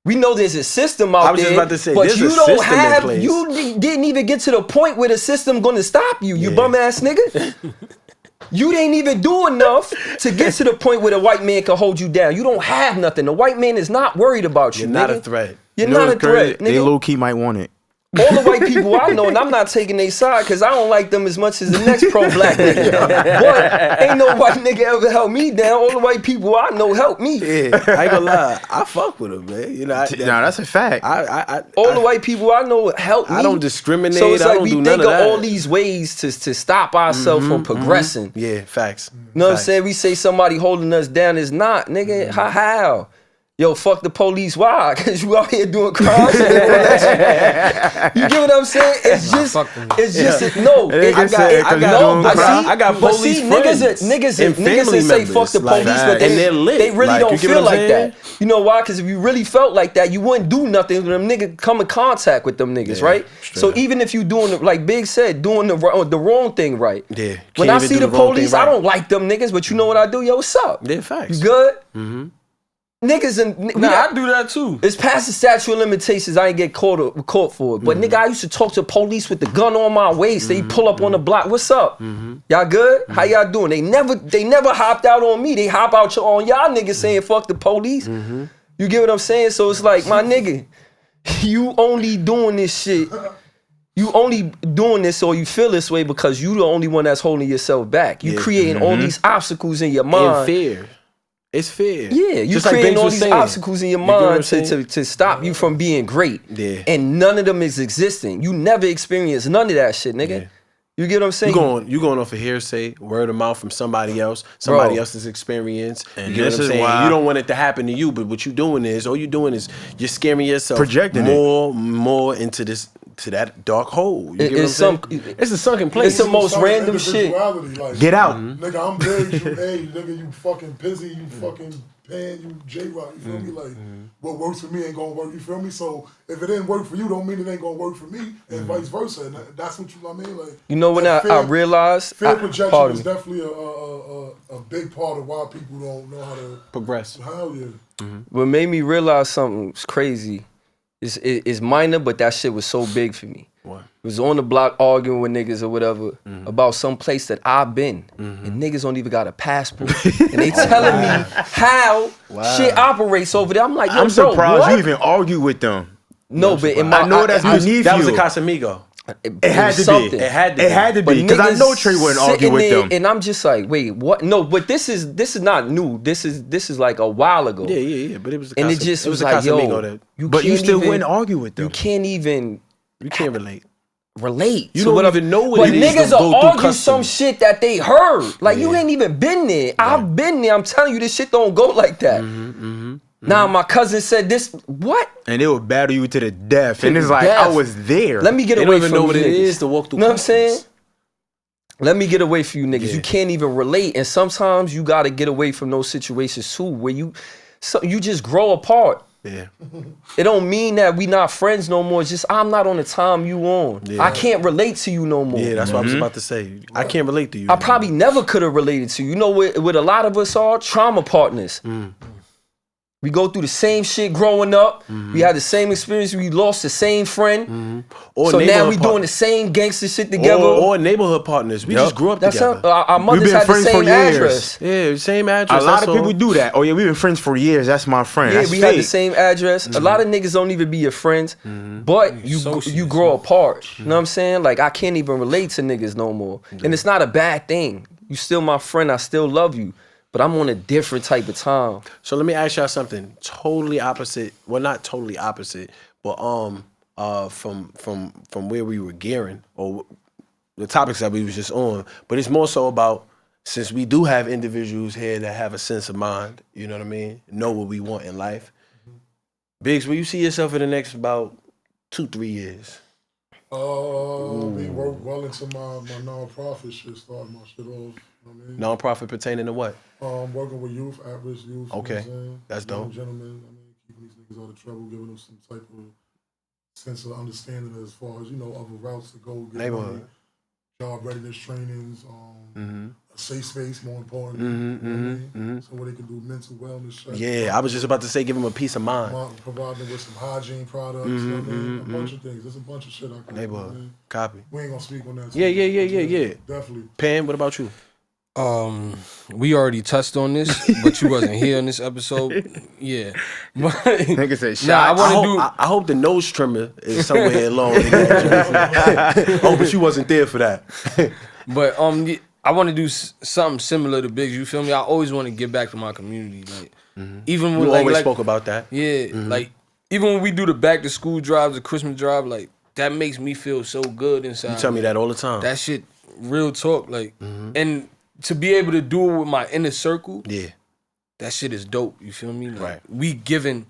We know there's a system out there. I was just about to say, but there's you a don't system in have. place. You didn't even get to the point where the system gonna stop you. You bum ass nigga. You didn't even do enough to get to the point where the white man can hold you down. You don't have nothing. The white man is not worried about you. You're not nigga. a threat. You're You know not a what's crazy? threat, nigga. They low key might want it. All the white people I know, and I'm not taking their side because I don't like them as much as the next pro-black nigga. But ain't no white nigga ever helped me down. All the white people I know help me. Yeah, I ain't gonna lie. I fuck with them, man. You know, that's a fact. All the white people I know help me. I don't discriminate. So it's I like don't we do think none of that. all these ways to stop ourselves from progressing. Yeah, facts. You know what I'm saying? We say somebody holding us down is not, nigga. How? Yo, fuck the police. Why? Because you out here doing crimes. You get what I'm saying? It's just no. I got police friends. Niggas that say fuck the police, but they really don't feel like that. You know why? Because if you really felt like that, you wouldn't do nothing when them niggas come in contact with them niggas, right? So even if you doing, like Big said, doing the wrong thing right. Yeah. When I see the police, I don't like them niggas, but you know what I do? Yo, what's up? Yeah, facts. You good? Mm-hmm. Niggas and I do that too. It's past the statute of limitations. I ain't get caught for it. But nigga, I used to talk to police with the gun on my waist. They pull up on the block. What's up? Y'all good? How y'all doing? They never hopped out on me. They hop out on y'all niggas saying fuck the police. You get what I'm saying? So it's like, my nigga, you only doing this shit. You only doing this or you feel this way because you the only one that's holding yourself back. You creating all these obstacles in your mind. And fear. It's fair. Yeah, you creating all these obstacles in your mind to stop you from being great. Yeah. And none of them is existing. You never experienced none of that shit, nigga. Yeah. You get what I'm saying? You going off of hearsay, word of mouth from somebody else's experience. And you get what I'm saying? You don't want it to happen to you, but what you doing is, you're scaring yourself projecting more into this, to that dark hole. You get what I'm saying? It's a sunken place. It's the most random shit. Like, get out. Nigga, I'm big, you hey, nigga, you fucking pizzy, you fucking pan, you J-Rock, you feel me? Like, what works for me ain't gonna work, you feel me? So, if it didn't work for you, don't mean it ain't gonna work for me, and vice versa. And that's what you know what I mean? Like, you know when I realized... Fear projection is definitely a big part of why people don't know how to... progress. Hell yeah. What made me realize something crazy is minor, but that shit was so big for me. What? It was on the block arguing with niggas or whatever about some place that I've been, and niggas don't even got a passport, and they telling me how shit operates over there. I'm like, yo, I'm surprised what? you even argue with them. No, but I know that's beneath that you. was a Casamigo. It had to be because I know Trey wouldn't argue with them. And I'm just like, wait, what? No, but this is not new. This is like a while ago. Yeah. But it was. And it just was like, yo, you still wouldn't argue with them. You can't relate. You don't even know what it is. But niggas will argue some shit that they heard. Like, you ain't even been there. I've been there. I'm telling you, this shit don't go like that. Now, my cousin said this. What? And they would battle you to the death. And it's like, I was there. Let me get away from you. They don't even know what it is to walk through. You know what I'm saying? Let me get away from you niggas. You can't even relate. And sometimes you got to get away from those situations too, where you just grow apart. Yeah. It don't mean that we not friends no more. It's just I'm not on the time you on. Yeah. I can't relate to you no more. Yeah, that's what I was about to say. I can't relate to you. I probably never could have related to you. You know what a lot of us are? Trauma partners. We go through the same shit growing up. We had the same experience. We lost the same friend. So now we doing the same gangster shit together. Or neighborhood partners. We just grew up together. Our mothers had the same address. Yeah, same address. A lot of people do that. Oh yeah, we've been friends for years. That's my friend. Yeah, we had the same address. A lot of niggas don't even be your friends. But you grow apart. You know what I'm saying? Like, I can't even relate to niggas no more. And it's not a bad thing. You still my friend. I still love you. But I'm on a different type of time. So let me ask y'all something totally opposite. Well, not totally opposite, but from where we were gearing or the topics that we was just on. But it's more so about, since we do have individuals here that have a sense of mind, you know what I mean? Know what we want in life. Biggs, will you see yourself in the next about 2-3 years? We work well into my nonprofit shit, starting my shit off. You know what I mean? Nonprofit pertaining to what? Working with youth, at-risk youth. Okay, you know that's dope. Gentlemen, I mean, keeping these niggas out of trouble, giving them some type of sense of understanding as far as, other routes to go. Neighborhood. Job readiness trainings, a safe space, more important. So where they can do mental wellness shit. Yeah, I was just about to say, give them a peace of mind. Providing them with some hygiene products, a bunch of things. There's a bunch of shit I can neighborhood. Copy. We ain't gonna speak on that. Yeah. Definitely. Pam, what about you? We already touched on this, but you wasn't here in this episode. Yeah, but Nigga said shot. nah, I want to do. I hope the nose trimmer is somewhere along in that jersey. Oh, but you wasn't there for that. But I want to do something similar to Biggs. You feel me? I always want to give back to my community. Like even when You like, always like spoke about that. yeah, like even when we do the back to school drives, the Christmas drive, like that makes me feel so good inside. You tell me that all the time. That shit, real talk. Like and to be able to do it with my inner circle, Yeah. that shit is dope. You feel me? Like, Right. we giving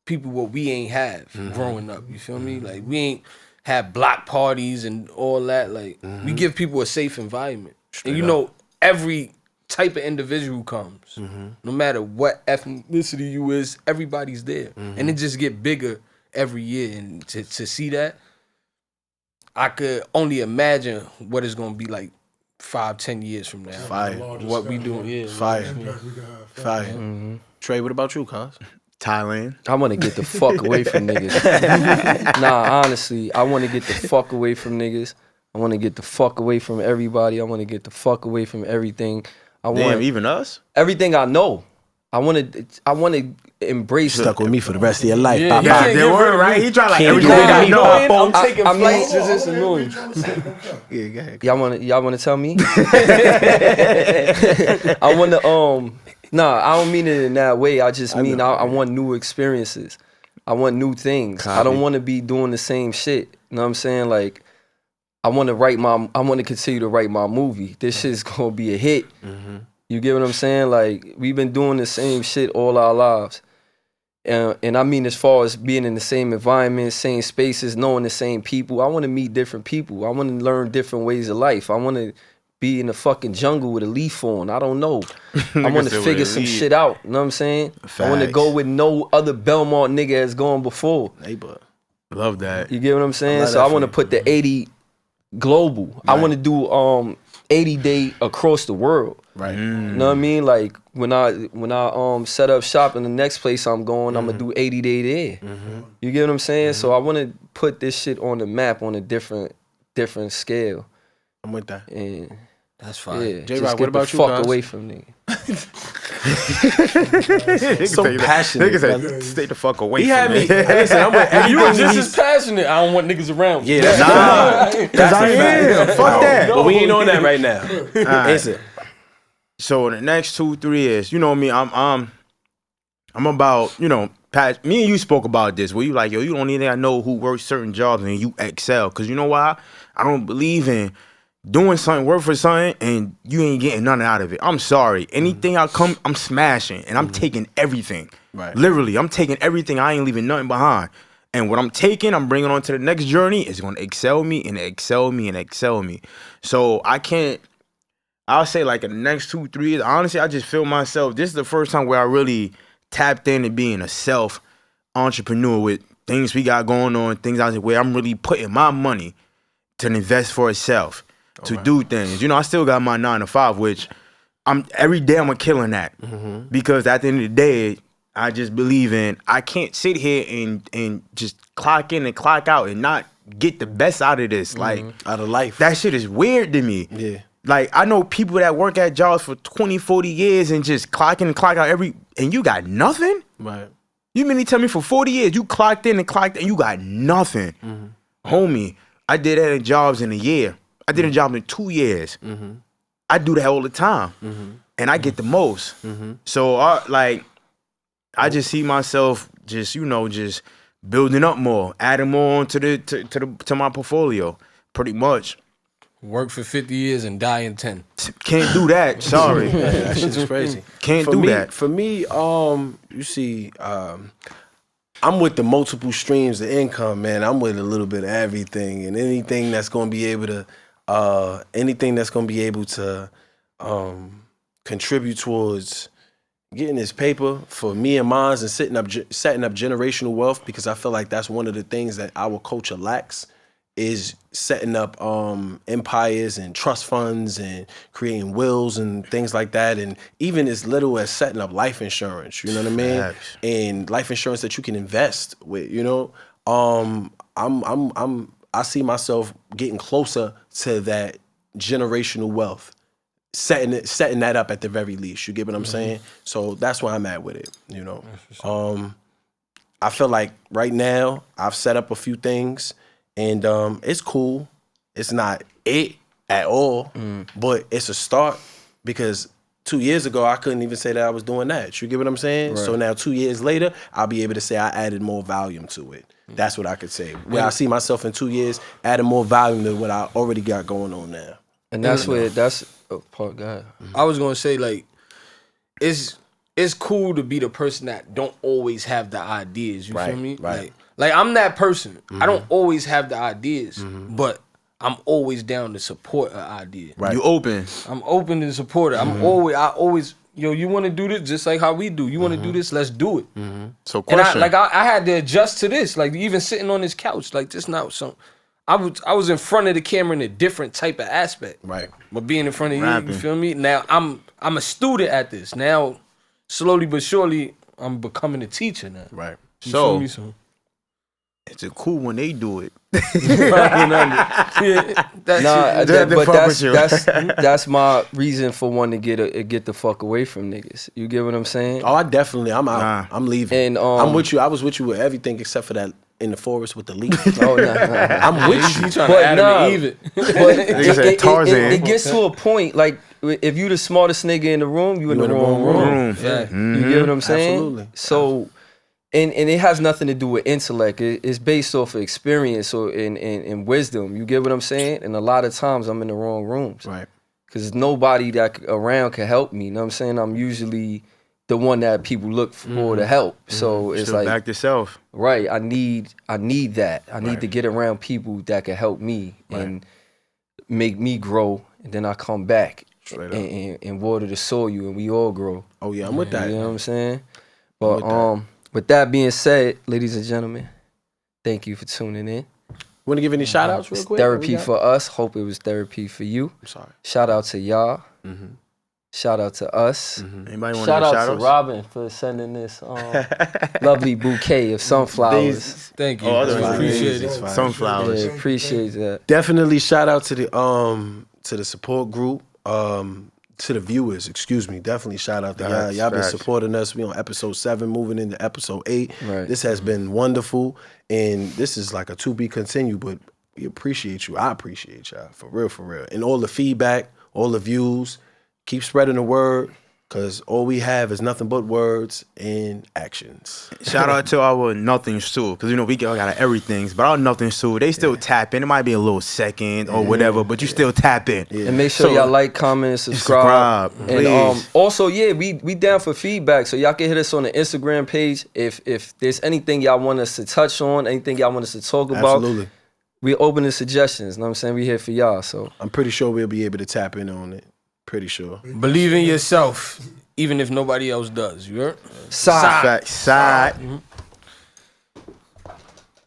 people what we ain't have growing up. You feel me? Like we ain't have block parties and all that. Like we give people a safe environment. And you know, every type of individual comes, no matter what ethnicity you is, everybody's there, and it just get bigger every year. And to see that, I could only imagine what it's gonna be like 5-10 years from now. Fire. What we doing? Yeah, Fire. Impact we can have. Fire. Trey, what about you, cuz? Thailand. I want to get the fuck away from niggas. Nah, honestly, I want to get the fuck away from niggas. I want to get the fuck away from everybody. I want to get the fuck away from everything. I want Damn, even us? everything I know. I want to embrace Stuck with me for the rest of your life. Yeah, Bye you bye. can't They get were, rid of right? me. He tried like Can't everything get rid of I me. know. I'm I- taking I'm flights. like- It's just annoying. Yeah, go ahead. y'all want to tell me? I want to Nah, I don't mean it in that way. I just mean I want new experiences. I want new things. I don't want to be doing the same shit. You know what I'm saying? Like I want to continue to write my movie. This shit's going to be a hit. You get what I'm saying? Like we've been doing the same shit all our lives. And I mean as far as being in the same environment, same spaces, knowing the same people. I want to meet different people. I want to learn different ways of life. I want to be in the fucking jungle with a leaf on. I don't know. I want to said with figure a some leaf. shit out. You know what I'm saying? I want to Facts. go with no other Belmont nigga has gone before. Neighbor. Love that. You get what I'm saying? love So that I for want to you. put the 80 global. I want to do 80 day across the world. Right. You know what I mean? Like when I set up shop in the next place I'm going, I'm gonna do 80 day there. You get what I'm saying? So I want to put this shit on the map on a different scale. I'm with that. And That's fine. yeah, J-Rock, just what get about the you, fuck cuz? away from nigga. So passionate. Nigga brother. said, stay the fuck away He from had me. me. Listen, I'm with You were everything just he's. as passionate. I don't want niggas around. Yeah, That's Nah, cause I am. Fuck that. But we ain't on that right now. Answer. So in the next 2-3 years, you know me, I'm about, you know, Pat, me and you spoke about this where you like, yo, you don't even know who works certain jobs and you excel. Cause you know why? I don't believe in doing something, work for something, and you ain't getting nothing out of it. I'm sorry. Anything I'm smashing and I'm taking everything. Right. Literally, I'm taking everything. I ain't leaving nothing behind. And what I'm taking, I'm bringing on to the next journey. It's going to excel me and excel me and excel me. So I'll say like in the next 2-3 years, honestly, I just feel myself. This is the first time where I really tapped into being a self-entrepreneur with things we got going on, things out there where I'm really putting my money to invest for itself, to do things. You know, I still got my 9-to-5, which every day I'm killing that. Because at the end of the day, I just believe in, I can't sit here and just clock in and clock out and not get the best out of this. Like, Out of life. that shit is weird to me. Yeah. Like, I know people that work at jobs for 20, 40 years and just clock in and clock out and you got nothing? Right. You mean to tell me for 40 years you clocked in and clocked and you got nothing? Homie, I did that in jobs in a year. I did a job in 2 years. I do that all the time. And I get the most. So, I just see myself just, you know, just building up more, adding more on to my portfolio, pretty much. Work for 50 years and die in 10. Can't do that. Sorry. Yeah, that shit is crazy. Can't For do me, that. For me, you see, I'm with the multiple streams of income, man. I'm with a little bit of everything, and anything that's going to be able to contribute towards getting this paper for me and mine and setting up generational wealth, because I feel like that's one of the things that our culture lacks, is setting up empires and trust funds and creating wills and things like that, and even as little as setting up life insurance. You know what I mean? Facts. And life insurance that you can invest with. You know, I see myself getting closer to that generational wealth. setting that up at the very least. You get what I'm saying? So that's where I'm at with it. You know, I feel like right now I've set up a few things, and it's cool. It's not it at all, but it's a start because 2 years ago I couldn't even say that I was doing that. You get what I'm saying? Right. So now 2 years later, I'll be able to say I added more volume to it. That's what I could say. Where I see myself in 2 years adding more volume to what I already got going on now. And that's where Paul, go ahead. I was gonna say like, it's cool to be the person that don't always have the ideas. You feel me? Right. Like I'm that person. I don't always have the ideas, but I'm always down to support an idea. Right. You open. I'm open to support it. I always, you want to do this just like how we do. You want to do this? Let's do it. So And question. I had to adjust to this. Like even sitting on this couch, like just not some. I was in front of the camera in a different type of aspect. Right. But being in front of Rapping. you feel me? Now I'm a student at this. Now, slowly but surely, I'm becoming a teacher now. Right. You So- feel me? So It's cool when they do it. yeah, that's Nah, it. but that's my reason for wanting to get the fuck away from niggas. You get what I'm saying? Oh, I'm out. Nah. I'm leaving. And I'm with you. I was with you with everything except for that in the forest with the leaf. Oh, nah. I'm with you. You trying But to Adam nah. and Eve it. But Nigga said Tarzan. it gets to a point like if you the smartest nigga in the room, you in the wrong room. Yeah. You get what I'm saying? Absolutely. So, and it has nothing to do with intellect. It's based off of experience or in wisdom. You get what I'm saying? And a lot of times I'm in the wrong rooms. Right. Because nobody around can help me. You know what I'm saying? I'm usually the one that people look for to help. So it's Still like, back to self. right, I need that. I need to get around people that can help me and make me grow. And then I come back and water the soil and we all grow. Oh yeah, I'm with that. You know what I'm saying? But with that. with that being said, ladies and gentlemen, thank you for tuning in. Want to give any shout outs real It's quick? therapy for us. Hope it was therapy for you. I'm sorry. Shout out to y'all. Shout out to us. Anybody want Shout to out shout to outs? Robin for sending this lovely bouquet of sunflowers. Thank you. Oh, that's fine. Appreciate It's it. fine. Sunflowers. Yeah, appreciate that. Definitely shout out to the support group. To the viewers, excuse me. Definitely shout out to y'all. Facts, Y'all been facts. supporting us. We on episode 7, moving into episode 8. Right. This has been wonderful, and this is like a to be continued. But we appreciate you. I appreciate y'all for real, and all the feedback, all the views. Keep spreading the word, cause all we have is nothing but words and actions. Shout out to our nothings too, because we got everything, but our nothings too, they still tap in. It might be a little second or whatever, but you still tap in. And make sure So- y'all like, comment, subscribe. Subscribe, And please. also, yeah, we down for feedback. So y'all can hit us on the Instagram page. If there's anything y'all want us to touch on, anything y'all want us to talk about, Absolutely. we open to suggestions. You know what I'm saying? We here for y'all. So I'm pretty sure we'll be able to tap in on it. Pretty sure. Believe in yourself, even if nobody else does. You heard? side. Side.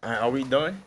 Are we done?